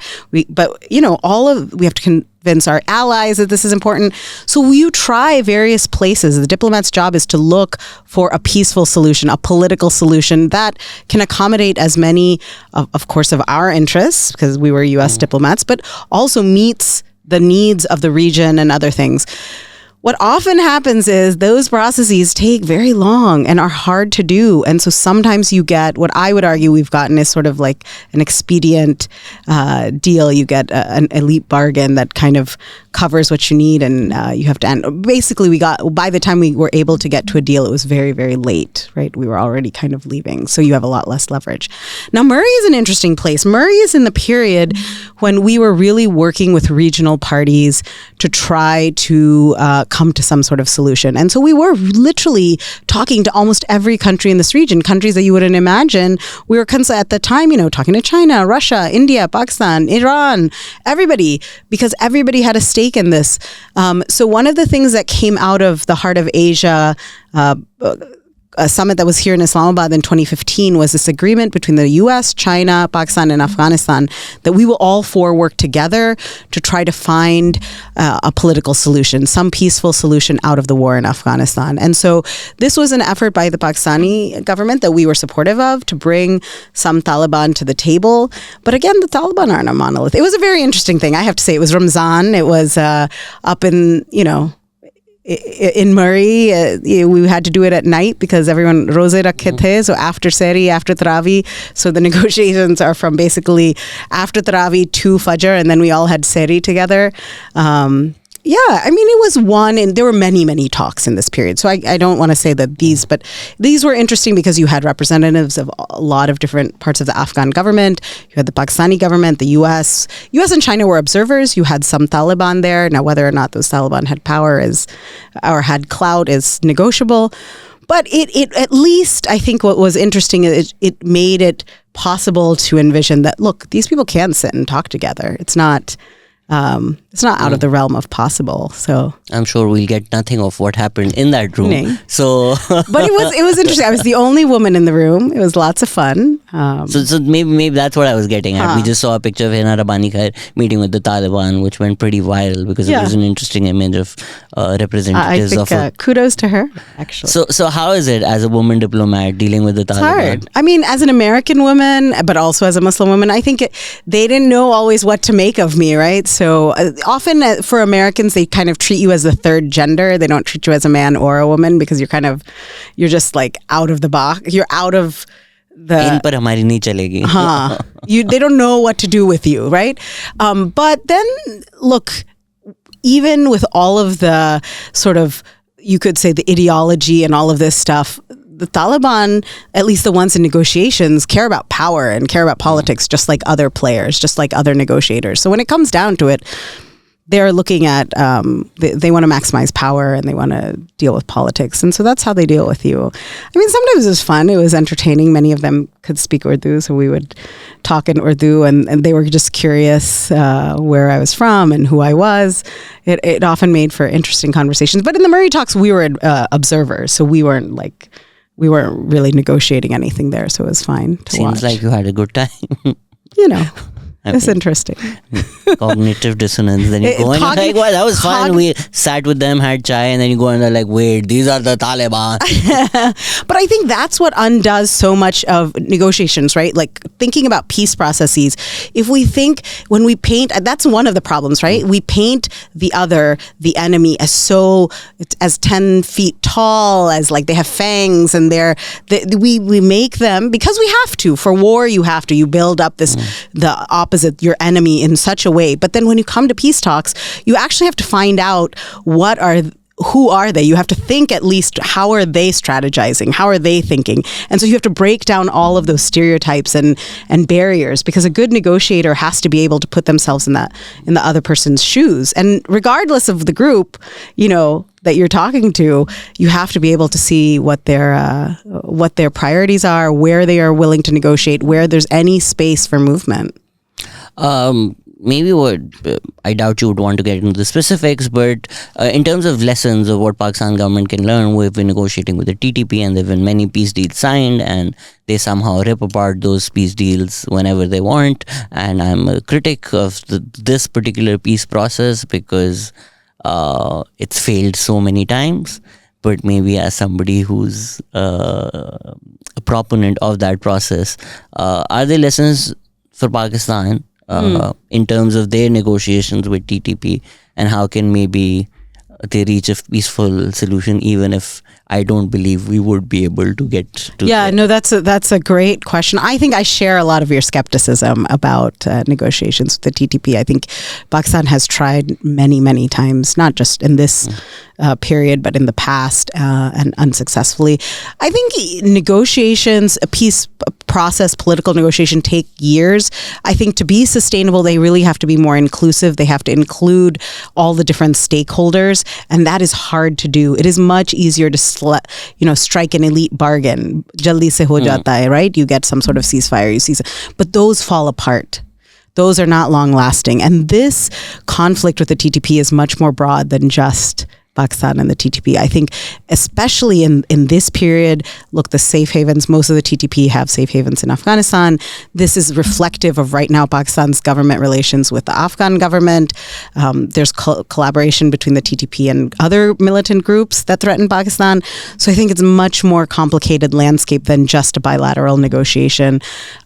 But we have to convince our allies that this is important. So you try various places. The diplomat's job is to look for a peaceful solution, a political solution that can accommodate as many, of course, of our interests, because we were U.S. diplomats, but also meets the needs of the region and other things. What often happens is those processes take very long and are hard to do. And so sometimes you get what I would argue we've gotten is sort of like an expedient deal. You get an elite bargain that kind of covers what you need, and you have to end. Basically, by the time we were able to get to a deal, it was very, very late, right? We were already kind of leaving. So you have a lot less leverage. Now, Murray is an interesting place. Murray is in the period when we were really working with regional parties to try to come to some sort of solution. And so we were literally talking to almost every country in this region, countries that you wouldn't imagine. We were at the time, talking to China, Russia, India, Pakistan, Iran, everybody, because everybody had a stake in this. So one of the things that came out of the Heart of Asia a summit that was here in Islamabad in 2015 was this agreement between the US, China, Pakistan, and Afghanistan that we will all four work together to try to find a political solution, some peaceful solution out of the war in Afghanistan. And so this was an effort by the Pakistani government that we were supportive of to bring some Taliban to the table. But again, the Taliban aren't a monolith. It was a very interesting thing. I have to say, it was Ramzan. It was up in, in Murray, we had to do it at night because everyone roze rakhe the. So after Sehri, after Tarawih. So the negotiations are from basically after Tarawih to Fajr, and then we all had Sehri together. It was one, and there were many, many talks in this period. So I don't want to say that but these were interesting because you had representatives of a lot of different parts of the Afghan government. You had the Pakistani government, the US and China were observers. You had some Taliban there. Now, whether or not those Taliban had power or had clout is negotiable. But it at least, I think what was interesting is it made it possible to envision that, look, these people can sit and talk together. It's not out of the realm of possible. So I'm sure we'll get nothing of what happened in that room. So, but it was interesting. I was the only woman in the room. It was lots of fun. So maybe that's what I was getting at. We just saw a picture of Hina Rabbani Khair meeting with the Taliban, which went pretty viral because it was an interesting image of representatives. I think kudos to her, actually. So how is it as a woman diplomat dealing with the Taliban? It's hard. I mean, as an American woman, but also as a Muslim woman, I think they didn't know always what to make of me, right? So often for Americans, they kind of treat you as the third gender. They don't treat you as a man or a woman because you're just like out of the box. You're out of the... In par hamari nahi chalegi. They don't know what to do with you, right? But then, look, even with all of the sort of, you could say, the ideology and all of this stuff, the Taliban, at least the ones in negotiations, care about power and care about politics just like other players, just like other negotiators. So when it comes down to it, they're looking at, they want to maximize power and they want to deal with politics. And so that's how they deal with you. I mean, sometimes it was fun. It was entertaining. Many of them could speak Urdu, so we would talk in Urdu, and they were just curious where I was from and who I was. It often made for interesting conversations. But in the Murray talks, we were observers, so we weren't really negotiating anything there, so it was fine to watch. Seems like you had a good time. It's interesting. Cognitive dissonance. Then you go and you're like, well, that was fun. We sat with them, had chai, and then you go and they're like, wait, these are the Taliban. But I think that's what undoes so much of negotiations, right? Like thinking about peace processes. If we think, when we paint, that's one of the problems, right? We paint the other, the enemy, as 10 feet tall, as like they have fangs, and we make them, because we have to. For war, you have to. You build up the opposite, your enemy, in such a way. But then when you come to peace talks, you actually have to find out who are they? You have to think at least, how are they strategizing? How are they thinking? And so you have to break down all of those stereotypes and barriers, because a good negotiator has to be able to put themselves in the other person's shoes. And regardless of the group, that you're talking to, you have to be able to see what their priorities are, where they are willing to negotiate, where there's any space for movement. maybe what I doubt you would want to get into the specifics, but in terms of lessons of what Pakistan government can learn, we've been negotiating with the TTP and there have been many peace deals signed and they somehow rip apart those peace deals whenever they want. And I'm a critic of this particular peace process because it's failed so many times. But maybe as somebody who's a proponent of that process, are there lessons for Pakistan in terms of their negotiations with TTP, and how can maybe they reach a peaceful solution, even if I don't believe we would be able to get to that's a great question. I think I share a lot of your skepticism about negotiations with the TTP. I think Pakistan has tried many times, not just in this period, but in the past, and unsuccessfully. I think negotiations, a peace process, political negotiation take years. I think to be sustainable, they really have to be more inclusive. They have to include all the different stakeholders, and that is hard to do. It is much easier to strike an elite bargain. Jaldi se ho jata hai, right? You get some sort of ceasefire, but those fall apart. Those are not long lasting. And this conflict with the TTP is much more broad than just Pakistan and the TTP. I think especially in this period, look, the safe havens, most of the TTP have safe havens in Afghanistan. This is reflective of right now Pakistan's government relations with the Afghan government. There's collaboration between the TTP and other militant groups that threaten Pakistan. So I think it's a much more complicated landscape than just a bilateral negotiation.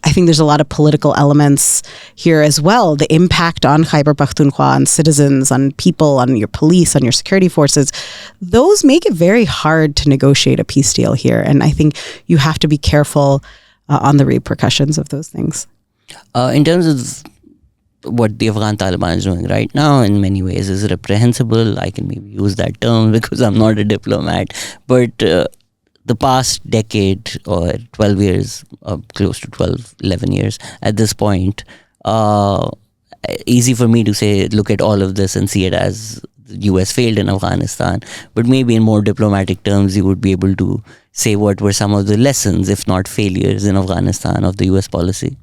I think there's a lot of political elements here as well. The impact on Khyber Pakhtunkhwa, on citizens, on people, on your police, on your security forces, those make it very hard to negotiate a peace deal here. And I think you have to be careful on the repercussions of those things. In terms of what the Afghan Taliban is doing right now, in many ways is reprehensible. I can maybe use that term because I'm not a diplomat. But the past decade or 12 years, close to 12, 11 years at this point, easy for me to say, look at all of this and see it as the US failed in Afghanistan. But maybe in more diplomatic terms, you would be able to say what were some of the lessons, if not failures, in Afghanistan of the US policy.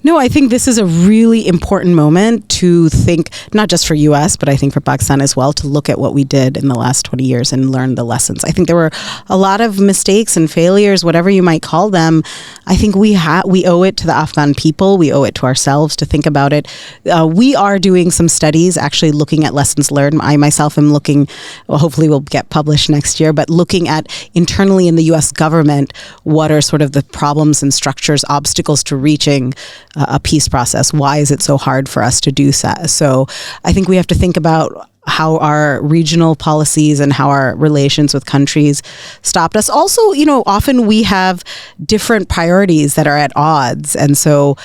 No, I think this is a really important moment to think, not just for US, but I think for Pakistan as well, to look at what we did in the last 20 years and learn the lessons. I think there were a lot of mistakes and failures, whatever you might call them. I think we owe it to the Afghan people. We owe it to ourselves to think about it. We are doing some studies actually looking at lessons learned. I myself am looking, hopefully will get published next year, but looking at internally in the US government, what are sort of the problems and structures, obstacles to reaching a peace process. Why is it so hard for us to do that? So I think we have to think about how our regional policies and how our relations with countries stopped us. Also, often we have different priorities that are at odds. And so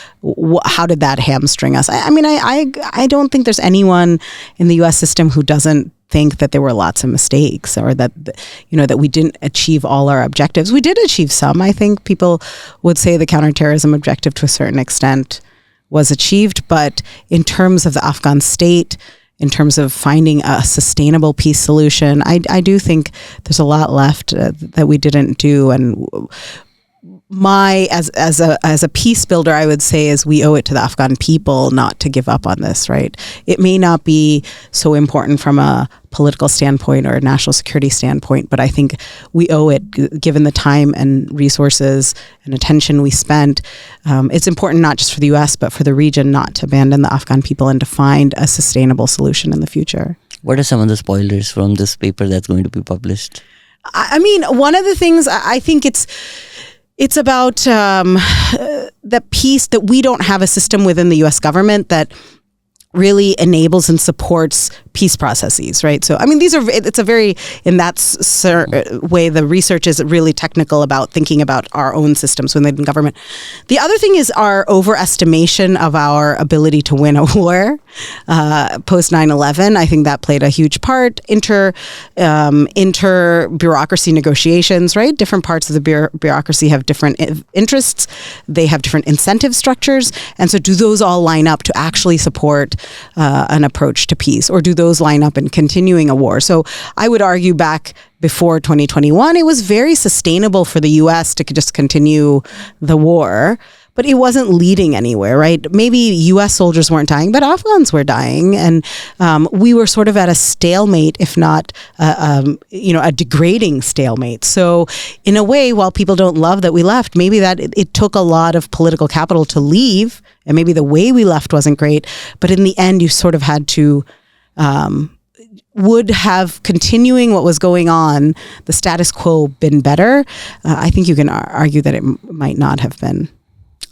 how did that hamstring us? I don't think there's anyone in the US system who doesn't think that there were lots of mistakes or that we didn't achieve all our objectives. We did achieve some. I think people would say the counterterrorism objective to a certain extent was achieved, but in terms of the Afghan state, in terms of finding a sustainable peace solution, I do think there's a lot left that we didn't do. And as a peace builder, I would say is we owe it to the Afghan people not to give up on this, right? It may not be so important from a political standpoint or a national security standpoint, but I think we owe it, given the time and resources and attention we spent. It's important not just for the US, but for the region not to abandon the Afghan people and to find a sustainable solution in the future. What are some of the spoilers from this paper that's going to be published? One of the things I think it's about that piece that we don't have a system within the US government that really enables and supports peace processes, right? So, it's a very, in that way, the research is really technical about thinking about our own systems within the government. The other thing is our overestimation of our ability to win a war post 9/11. I think that played a huge part. Inter-bureaucracy negotiations, right? Different parts of the bureaucracy have different interests. They have different incentive structures. And so do those all line up to actually support an approach to peace, or do those line up in continuing a war? So I would argue back before 2021, it was very sustainable for the US to just continue the war. but it wasn't leading anywhere, right? Maybe U.S. soldiers weren't dying, but Afghans were dying, and we were sort of at a stalemate, if not, a degrading stalemate. So, in a way, while people don't love that we left, maybe that it took a lot of political capital to leave, and maybe the way we left wasn't great. But in the end, you sort of had to. Would have continuing what was going on, the status quo, been better? I think you can argue that it might not have been.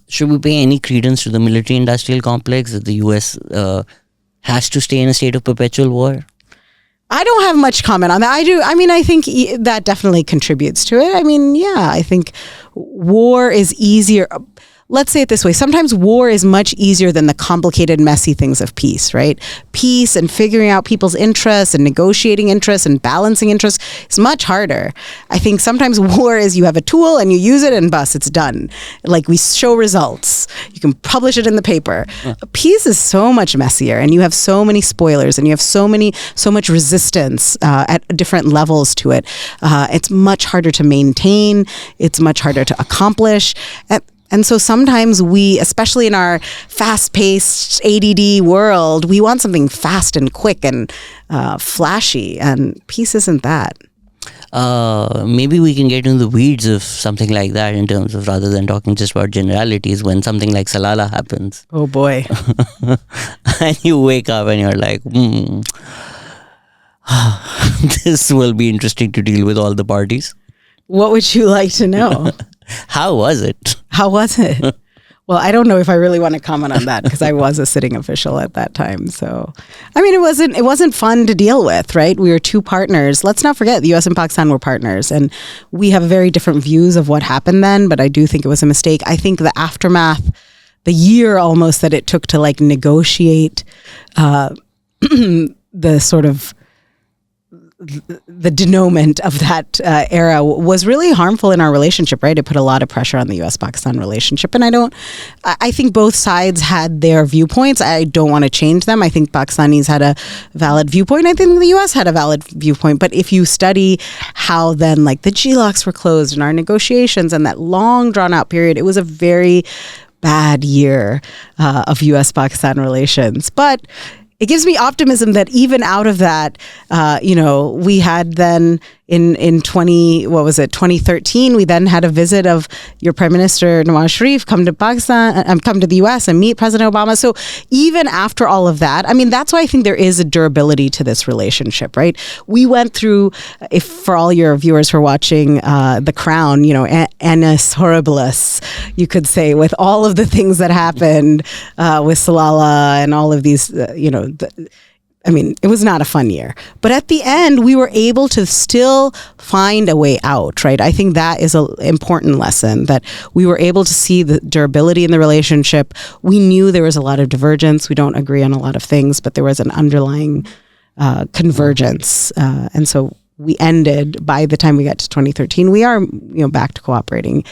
Should we pay any credence to the military-industrial complex that the U.S. has to stay in a state of perpetual war? I don't have much comment on that. I do. I mean, I think that definitely contributes to it. I mean, yeah, I think war is easier. Let's say it this way. Sometimes war is much easier than the complicated, messy things of peace, right? Peace and figuring out people's interests and negotiating interests and balancing interests is much harder. I think sometimes war is you have a tool and you use it and bus, it's done. Like we show results. You can publish it in the paper. Yeah. Peace is so much messier, and you have so many spoilers, and you have so much resistance at different levels to it. It's much harder to maintain. It's much harder to accomplish. And so sometimes we, especially in our fast-paced ADD world, we want something fast and quick and flashy, and peace isn't that. Maybe we can get into the weeds of something like that in terms of, rather than talking just about generalities, when something like Salala happens. Oh boy. And you wake up and you're like, this will be interesting to deal with all the parties. What would you like to know? How was it? How was it? Well, I don't know if I really want to comment on that because I was a sitting official at that time. So, I mean, it wasn't fun to deal with, right? We were two partners. Let's not forget the U.S. and Pakistan were partners, and we have very different views of what happened then, but I do think it was a mistake. I think the aftermath, the year almost that it took to like negotiate the sort of the denouement of that era was really harmful in our relationship, right? It put a lot of pressure on the U.S.-Pakistan relationship. And I think both sides had their viewpoints. I don't want to change them. I think Pakistanis had a valid viewpoint. I think the U.S. had a valid viewpoint. But if you study how then like the GLOCs were closed and our negotiations and that long drawn out period, it was a very bad year of U.S.-Pakistan relations. But it gives me optimism that even out of that, we had then in 2013, we then had a visit of your Prime Minister Nawaz Sharif come to Pakistan, come to the U.S. and meet President Obama. So even after all of that, I mean, that's why I think there is a durability to this relationship, right? We went through, if for all your viewers who are watching The Crown, annus horribilis, you could say, with all of the things that happened with Salala and all of these, it was not a fun year. But at the end, we were able to still find a way out, right? I think that is an important lesson, that we were able to see the durability in the relationship. We knew there was a lot of divergence. We don't agree on a lot of things, but there was an underlying convergence. And so we ended, by the time we got to 2013, we are, back to cooperating.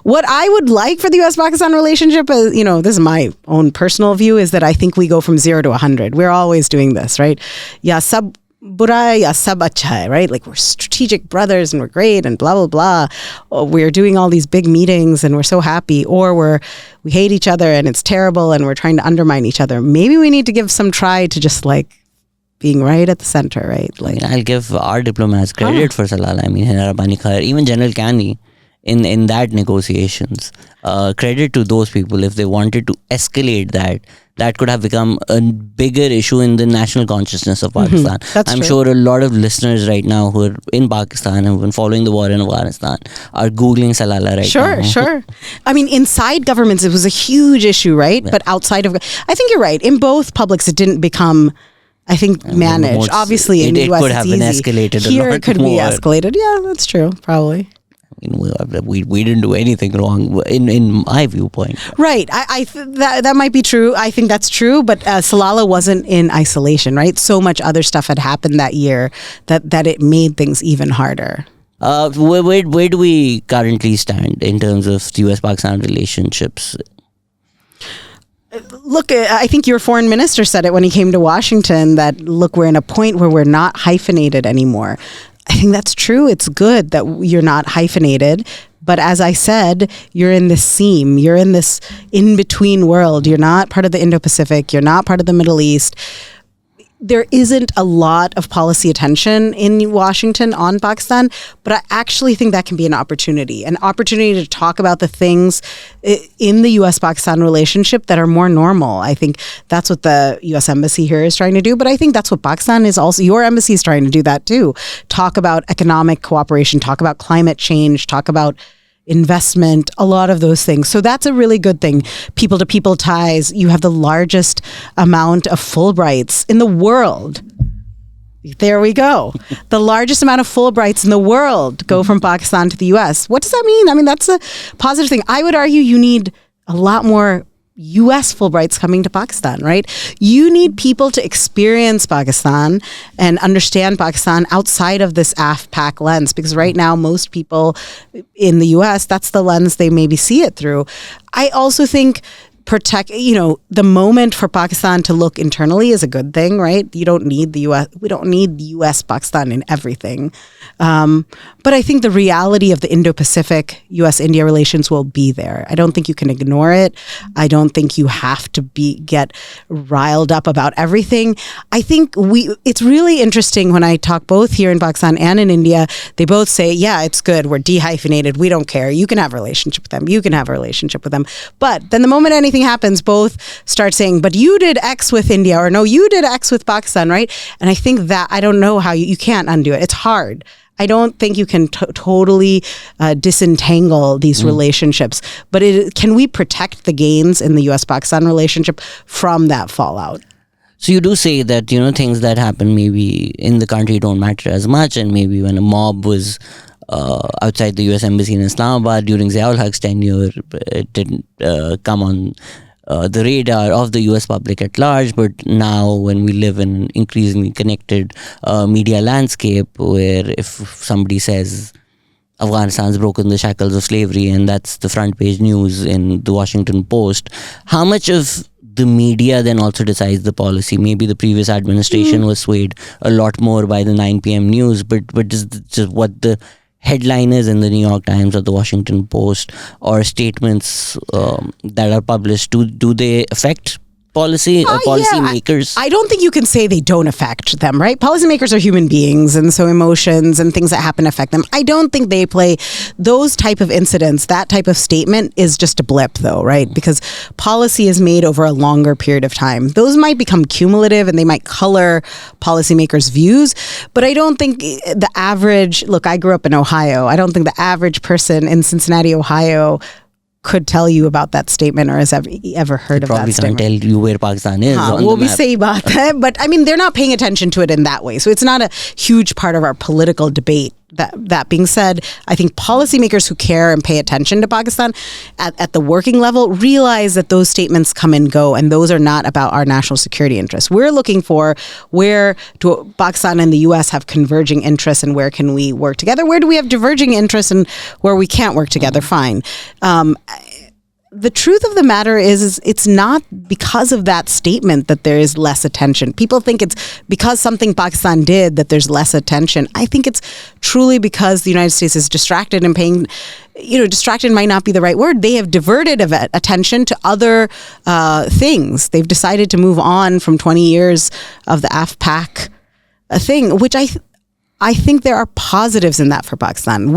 What I would like for the U.S.-Pakistan relationship, this is my own personal view, is that I think we go from 0 to 100. We're always doing this, right? Ya sab bura, ya sab acha hai, right? Like we're strategic brothers and we're great and blah, blah, blah. We're doing all these big meetings and we're so happy. Or we hate each other and it's terrible and we're trying to undermine each other. Maybe we need to give some try to just like being right at the center, right? Like I'll give our diplomats credit for Salala. I mean, Hinarabani Khair, even General Kani, in that negotiations, credit to those people. If they wanted to escalate that could have become a bigger issue in the national consciousness of Pakistan. I'm sure a lot of listeners right now who are in Pakistan and have been following the war in Afghanistan are Googling Salala right now. Sure. I mean, inside governments, it was a huge issue, right? Yeah. But outside of, I think you're right. In both publics, it didn't become, I think, managed. Obviously, in the US, could have been escalated. Here, it could be escalated. Yeah, that's true. Probably. We didn't do anything wrong in my viewpoint. Right. That might be true. I think that's true. But Salala wasn't in isolation, right? So much other stuff had happened that year that it made things even harder. Where do we currently stand in terms of the U.S.-Pakistan relationships? Look, I think your foreign minister said it when he came to Washington that, look, we're in a point where we're not hyphenated anymore. I think that's true. It's good that you're not hyphenated. But as I said, you're in this seam. You're in this in-between world. You're not part of the Indo-Pacific. You're not part of the Middle East. There isn't a lot of policy attention in Washington on Pakistan, but I actually think that can be an opportunity to talk about the things in the U.S.-Pakistan relationship that are more normal. I think that's what the U.S. Embassy here is trying to do, but I think that's what Pakistan is also, your embassy is trying to do that too. Talk about economic cooperation, talk about climate change, talk about investment, a lot of those things. So that's a really good thing. People to people ties. You have the largest amount of Fulbrights in the world. There we go. The largest amount of Fulbrights in the world go from Pakistan to the US. What does that mean? I mean, that's a positive thing. I would argue you need a lot more US Fulbrights coming to Pakistan, right? You need people to experience Pakistan and understand Pakistan outside of this AFPAC lens, because right now most people in the US, that's the lens they maybe see it through. I also think the moment for Pakistan to look internally is a good thing, right? You don't need the US. We don't need the US Pakistan in everything. But I think the reality of the Indo-Pacific US-India relations will be there. I don't think you can ignore it. I don't think you have to get riled up about everything. I think it's really interesting when I talk both here in Pakistan and in India, they both say, yeah, it's good. We're dehyphenated. We don't care. You can have a relationship with them. You can have a relationship with them. But then the moment anything happens, both start saying, but you did X with India, or no, you did X with Pakistan, right? And I think that, I don't know how you can't undo it. It's hard. I don't think you can totally disentangle these relationships. But can we protect the gains in the US-Pakistan relationship from that fallout? So you do say that, things that happen maybe in the country don't matter as much, and maybe when a mob was outside the US Embassy in Islamabad during Ziaul Haq's tenure, it didn't come on the radar of the US public at large. But now, when we live in an increasingly connected media landscape, where if somebody says Afghanistan's broken the shackles of slavery and that's the front page news in the Washington Post, how much of the media then also decides the policy? Maybe the previous administration was swayed a lot more by the 9 p.m. news, but just what the headline is in the New York Times or the Washington Post, or statements that are published, do they affect policy or policymakers? I don't think you can say they don't affect them, right? Policymakers are human beings, and so emotions and things that happen affect them. I don't think they play those type of incidents. That type of statement is just a blip, though, right? Because policy is made over a longer period of time. Those might become cumulative and they might color policymakers' views, but I don't think the average, look, I grew up in Ohio. I don't think the average person in Cincinnati, Ohio could tell you about that statement or has ever heard of that statement. Probably can't tell you where Pakistan is on the map. Say baat hai, but I mean, they're not paying attention to it in that way. So it's not a huge part of our political debate. That being said, I think policymakers who care and pay attention to Pakistan at the working level realize that those statements come and go, and those are not about our national security interests. We're looking for where do Pakistan and the U.S. have converging interests, and where can we work together? Where do we have diverging interests, and where we can't work together? Fine. The truth of the matter is it's not because of that statement that there is less attention. People think it's because something Pakistan did that there's less attention. I think it's truly because the United States is distracted and paying, distracted might not be the right word. They have diverted attention to other things. They've decided to move on from 20 years of the AFPAC thing, which I think there are positives in that for Pakistan.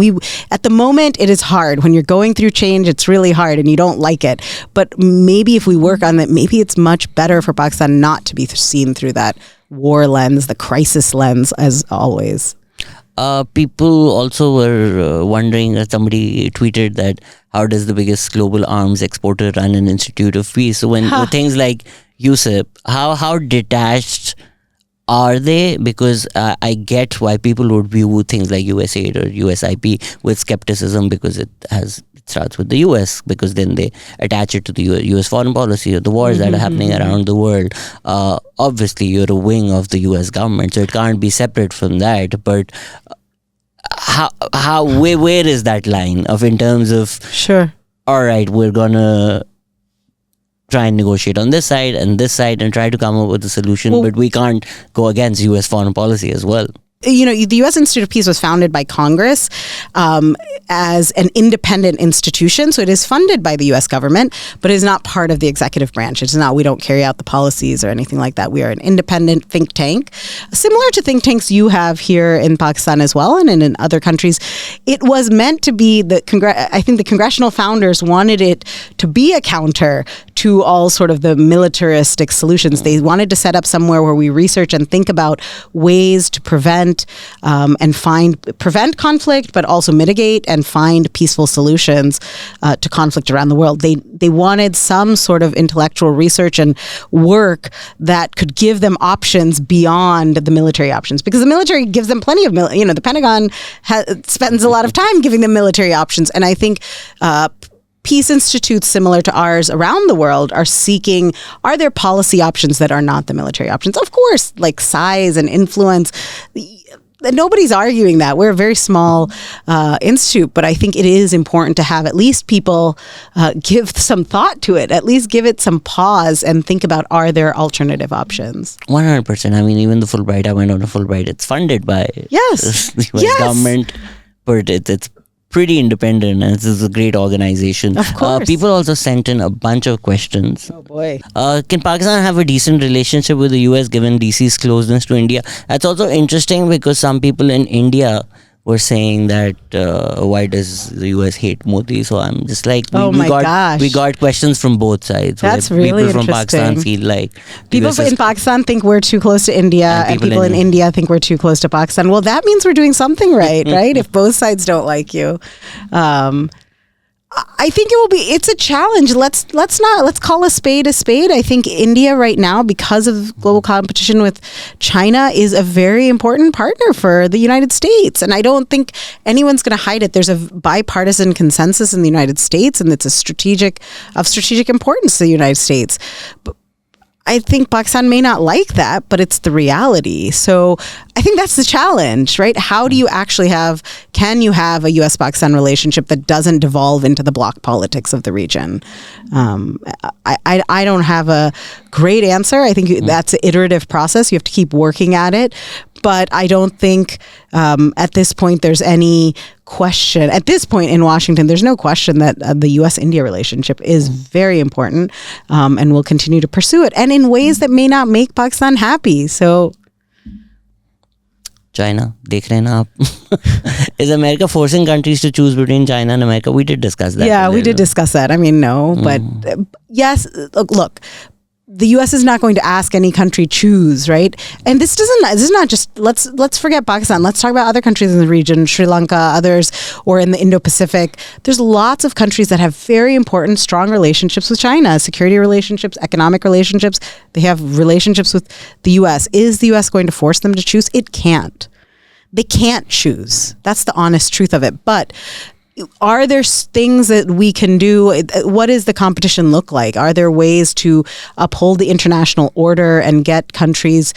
At the moment, it is hard. When you're going through change, it's really hard and you don't like it. But maybe if we work on that, maybe it's much better for Pakistan not to be seen through that war lens, the crisis lens, as always. People also were wondering, somebody tweeted that, how does the biggest global arms exporter run an institute of peace? So when things like USIP, how detached are they? Because I get why people would view things like USAID or USIP with skepticism, because it starts with the US, because then they attach it to the US foreign policy or the wars that are happening around the world. Obviously, you're a wing of the US government, so it can't be separate from that. But where is that line of, in terms of, sure, all right, we're gonna try and negotiate on this side and try to come up with a solution, but we can't go against US foreign policy as well. The U.S. Institute of Peace was founded by Congress as an independent institution. So it is funded by the U.S. government, but it is not part of the executive branch. It's not, we don't carry out the policies or anything like that. We are an independent think tank, similar to think tanks you have here in Pakistan as well and in other countries. It was meant to be, I think the congressional founders wanted it to be a counter to all sort of the militaristic solutions. They wanted to set up somewhere where we research and think about ways to prevent conflict, but also mitigate and find peaceful solutions to conflict around the world. They wanted some sort of intellectual research and work that could give them options beyond the military options, because the military gives them plenty of, the Pentagon spends a lot of time giving them military options. And I think peace institutes similar to ours around the world are seeking, are there policy options that are not the military options? Of course, like size and influence. Nobody's arguing that. We're a very small institute, but I think it is important to have at least people give some thought to it, at least give it some pause and think about, are there alternative options? 100%. I mean, even the Fulbright, I went on a Fulbright. It's funded by the US government, but it's pretty independent, and this is a great organization. Of course. People also sent in a bunch of questions. Oh boy. Can Pakistan have a decent relationship with the US given DC's closeness to India? That's also interesting because some people in India were saying that why does the US hate Modi? So I'm just like, we got questions from both sides. That's really people from interesting. Pakistan feel like people in Pakistan think we're too close to India, and people in India think we're too close to Pakistan. Well, that means we're doing something right, right? If both sides don't like you. I think it's a challenge. Let's call a spade a spade. I think India right now, because of global competition with China, is a very important partner for the United States. And I don't think anyone's going to hide it. There's a bipartisan consensus in the United States, and it's of strategic importance to the United States. But I think Pakistan may not like that, but it's the reality. So I think that's the challenge, right? How do you actually can you have a U.S.-Pakistan relationship that doesn't devolve into the bloc politics of the region? I don't have a great answer. I think that's an iterative process. You have to keep working at it. But I don't think at this point there's any question. At this point in Washington, there's no question that the U.S.-India relationship is very important, and we'll continue to pursue it, and in ways that may not make Pakistan happy. So, China, dekh rahe na aap? Is America forcing countries to choose between China and America? We did discuss that. Yeah, we did discuss that. I mean, no, but yes. Look. The U.S. is not going to ask any country choose, right? And this is not just, let's forget Pakistan. Let's talk about other countries in the region, Sri Lanka, others, or in the Indo-Pacific. There's lots of countries that have very important, strong relationships with China, security relationships, economic relationships. They have relationships with the U.S. Is the U.S. going to force them to choose? It can't. They can't choose. That's the honest truth of it. But are there things that we can do? What does the competition look like? Are there ways to uphold the international order and get countries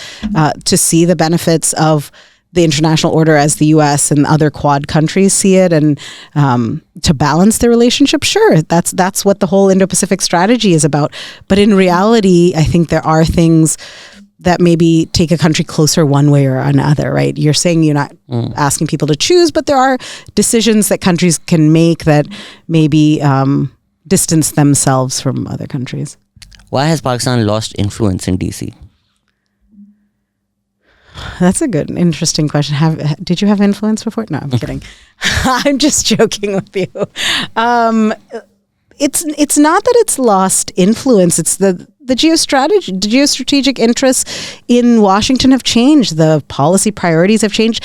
to see the benefits of the international order as the U.S. and other Quad countries see it, and to balance their relationship? Sure, that's what the whole Indo-Pacific strategy is about. But in reality, I think there are things that maybe take a country closer one way or another, right? You're saying you're not asking people to choose, but there are decisions that countries can make that maybe distance themselves from other countries. Why has Pakistan lost influence in DC? That's a good, interesting question. Did you have influence before? No, I'm kidding. I'm just joking with you. It's not that it's lost influence. It's the geostrategic interests in Washington have changed. The policy priorities have changed.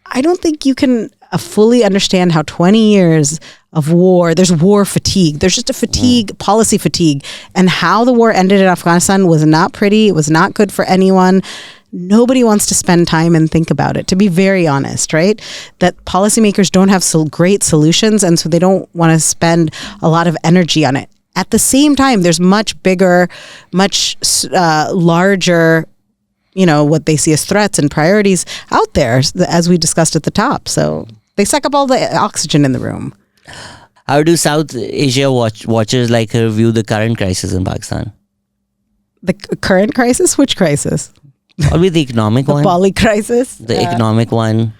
I don't think you can fully understand how 20 years of war, there's war fatigue. There's just a fatigue, policy fatigue. And how the war ended in Afghanistan was not pretty. It was not good for anyone. Nobody wants to spend time and think about it, to be very honest, right? That policymakers don't have great solutions, and so they don't want to spend a lot of energy on it. At the same time, there's much bigger, much larger, what they see as threats and priorities out there, as we discussed at the top. So they suck up all the oxygen in the room. How do South Asia watchers like her view the current crisis in Pakistan? The current crisis? Which crisis? Or the economic one? The poly crisis. The economic one.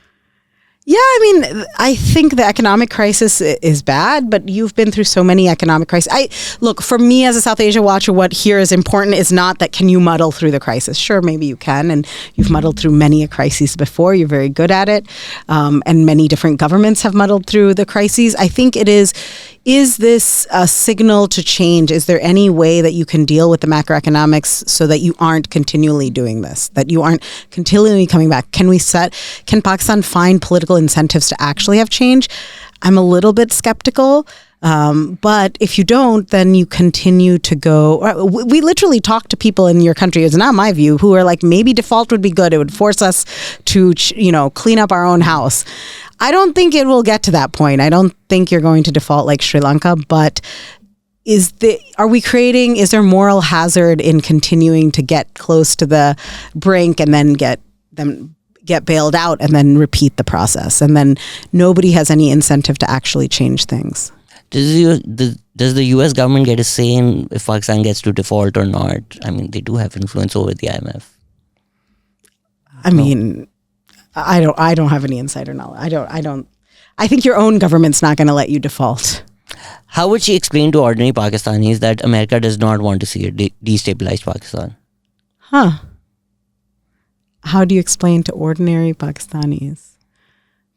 Yeah, I mean, I think the economic crisis is bad, but you've been through so many economic crises. Look, for me as a South Asia watcher, what here is important is not that can you muddle through the crisis. Sure, maybe you can, and you've muddled through many a crisis before. You're very good at it, and many different governments have muddled through the crises. I think it is this a signal to change? Is there any way that you can deal with the macroeconomics so that you aren't continually doing this, that you aren't continually coming back? Can Pakistan find political incentives to actually have change? I'm a little bit skeptical. But if you don't, then you continue to go. We literally talk to people in your country, it's not my view, who are like, maybe default would be good. It would force us to, clean up our own house. I don't think it will get to that point. I don't think you're going to default like Sri Lanka, but is there moral hazard in continuing to get close to the brink and then get bailed out and then repeat the process? And then nobody has any incentive to actually change things. Does the US government get a say in if Pakistan gets to default or not? I mean, they do have influence over the IMF. I mean, I don't have any insider knowledge. I think your own government's not going to let you default. How would she explain to ordinary Pakistanis that America does not want to see a destabilized Pakistan? How do you explain to ordinary Pakistanis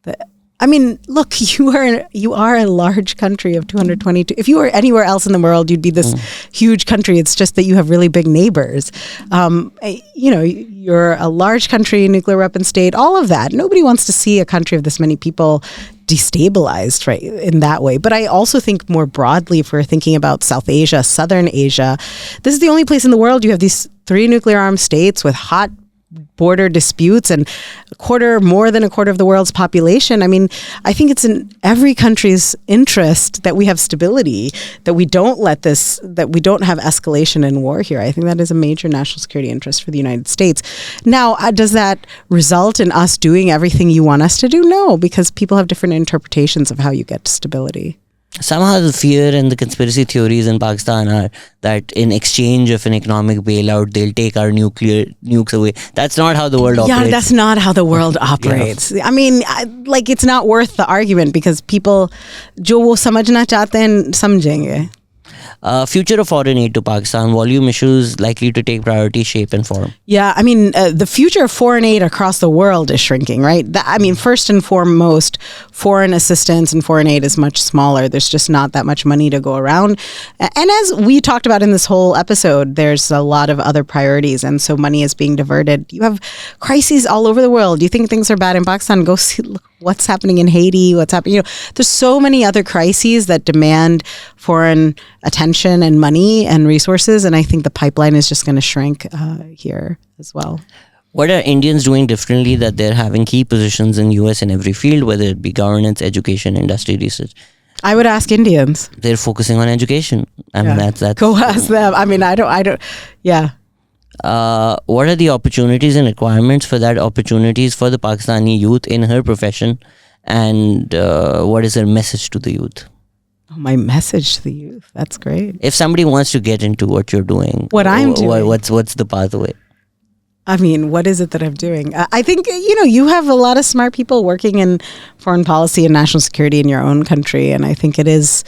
that? I mean, look, you are a large country of 222. If you were anywhere else in the world, you'd be this huge country. It's just that you have really big neighbors. You're a large country, nuclear weapon state, all of that. Nobody wants to see a country of this many people destabilized, right, in that way. But I also think more broadly, if we're thinking about South Asia, Southern Asia, this is the only place in the world you have these 3 nuclear armed states with hot border disputes and more than a quarter of the world's population. I mean, I think it's in every country's interest that we have stability, that we don't have escalation and war here. I think that is a major national security interest for the United States. Now, does that result in us doing everything you want us to do? No, because people have different interpretations of how you get to stability. Somehow the fear and the conspiracy theories in Pakistan are that in exchange of an economic bailout, they'll take our nukes away. That's not how the world operates. Yeah, that's not how the world operates. Yeah. I mean, it's not worth the argument because people, jo wo samajhna chahte hain, samjhenge. Future of foreign aid to Pakistan, volume issues likely to take priority, shape and form. Yeah, I mean, the future of foreign aid across the world is shrinking, right? First and foremost, foreign assistance and foreign aid is much smaller. There's just not that much money to go around. And as we talked about in this whole episode, there's a lot of other priorities. And so money is being diverted. You have crises all over the world. You think things are bad in Pakistan? Go see what's happening in Haiti, what's happening. There's so many other crises that demand foreign attention and money and resources. And I think the pipeline is just going to shrink here as well. What are Indians doing differently that they're having key positions in US in every field, whether it be governance, education, industry, research? I would ask Indians. They're focusing on education. I mean, that's go ask them. I mean, I don't. Yeah. What are the opportunities and requirements for that opportunities for the Pakistani youth in her profession, and what is her message to the youth? Oh, my message to the youth. That's great. If somebody wants to get into what you're doing, what I'm doing, what's the pathway? I mean, what is it that I'm doing? I think, you have a lot of smart people working in foreign policy and national security in your own country. And I think it's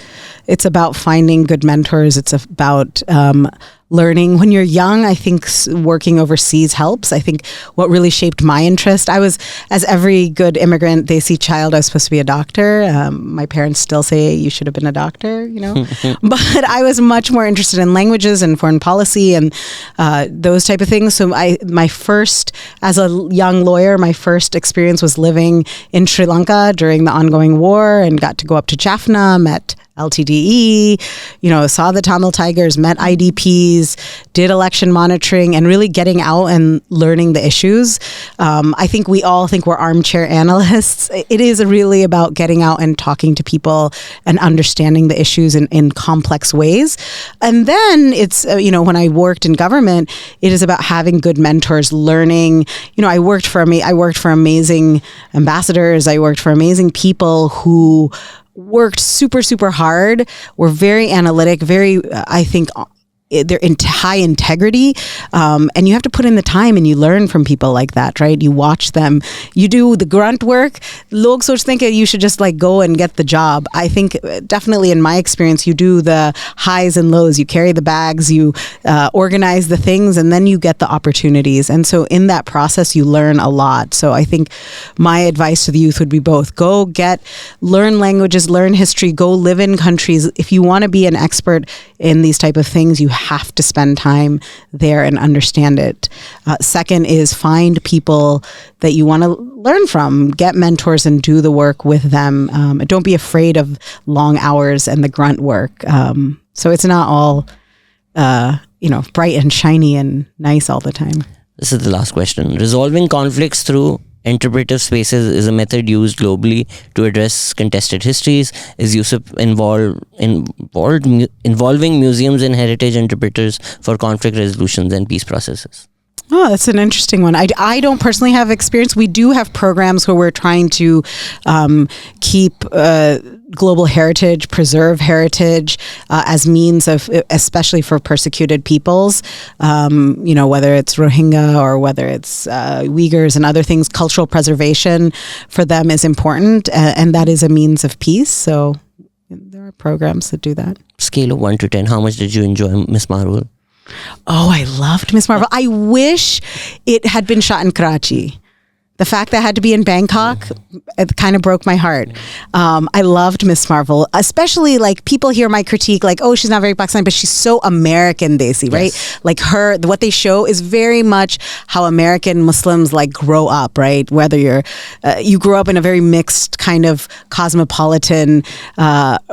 about finding good mentors. It's about learning when you're young. I think working overseas helps. I think what really shaped my interest, I was, as every good immigrant Desi child, I was supposed to be a doctor. My parents still say you should have been a doctor, but I was much more interested in languages and foreign policy and those type of things. So as a young lawyer, my first experience was living in Sri Lanka during the ongoing war and got to go up to Jaffna, met LTDE, saw the Tamil Tigers, met IDPs, did election monitoring, and really getting out and learning the issues. I think we all think we're armchair analysts. It is really about getting out and talking to people and understanding the issues in complex ways. And then it's, when I worked in government, it is about having good mentors, learning. I worked for amazing ambassadors. I worked for amazing people who worked super, super hard, were very analytic, very, I think, they're high integrity, and you have to put in the time, and you learn from people like that, right? You watch them, you do the grunt work. Log soch think you should just like go and get the job. I think definitely in my experience, you do the highs and lows. You carry the bags, you organize the things, and then you get the opportunities. And so in that process, you learn a lot. So I think my advice to the youth would be both: learn languages, learn history, go live in countries. If you want to be an expert in these type of things, you have to spend time there and understand it. Second is find people that you want to learn from, get mentors and do the work with them. Don't be afraid of long hours and the grunt work. So it's not all, bright and shiny and nice all the time. This is the last question. Resolving conflicts through interpretive spaces is a method used globally to address contested histories. Is USIP involving museums and heritage interpreters for conflict resolutions and peace processes? Oh, that's an interesting one. I don't personally have experience. We do have programs where we're trying to keep global heritage, preserve heritage as means of, especially for persecuted peoples, whether it's Rohingya or whether it's Uyghurs and other things. Cultural preservation for them is important, and that is a means of peace. So there are programs that do that. Scale of 1 to 10, how much did you enjoy Miss Marvel? Oh, I loved Miss Marvel. I wish it had been shot in Karachi. The fact that it had to be in Bangkok, it kind of broke my heart. I loved Miss Marvel, especially like people hear my critique like, oh, she's not very Pakistani, but she's so American desi, right? Yes. Like what they show is very much how American Muslims like grow up, right? Whether you grew up in a very mixed kind of cosmopolitan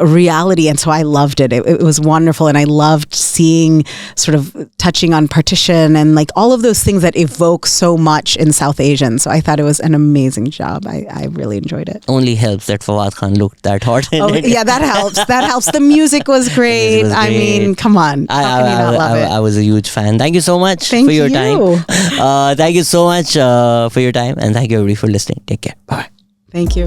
reality. And so I loved it. It was wonderful. And I loved seeing sort of touching on partition and like all of those things that evoke so much in South Asian. So I thought it was an amazing job. I really enjoyed it. Only helps that Fawad Khan looked that hot in it. Yeah, that helps. That helps. The music was great. I mean, come on. How can you not love it? I was a huge fan. Thank you so much for your time. Thank you so much for your time, and thank you everybody for listening. Take care. Bye. Thank you.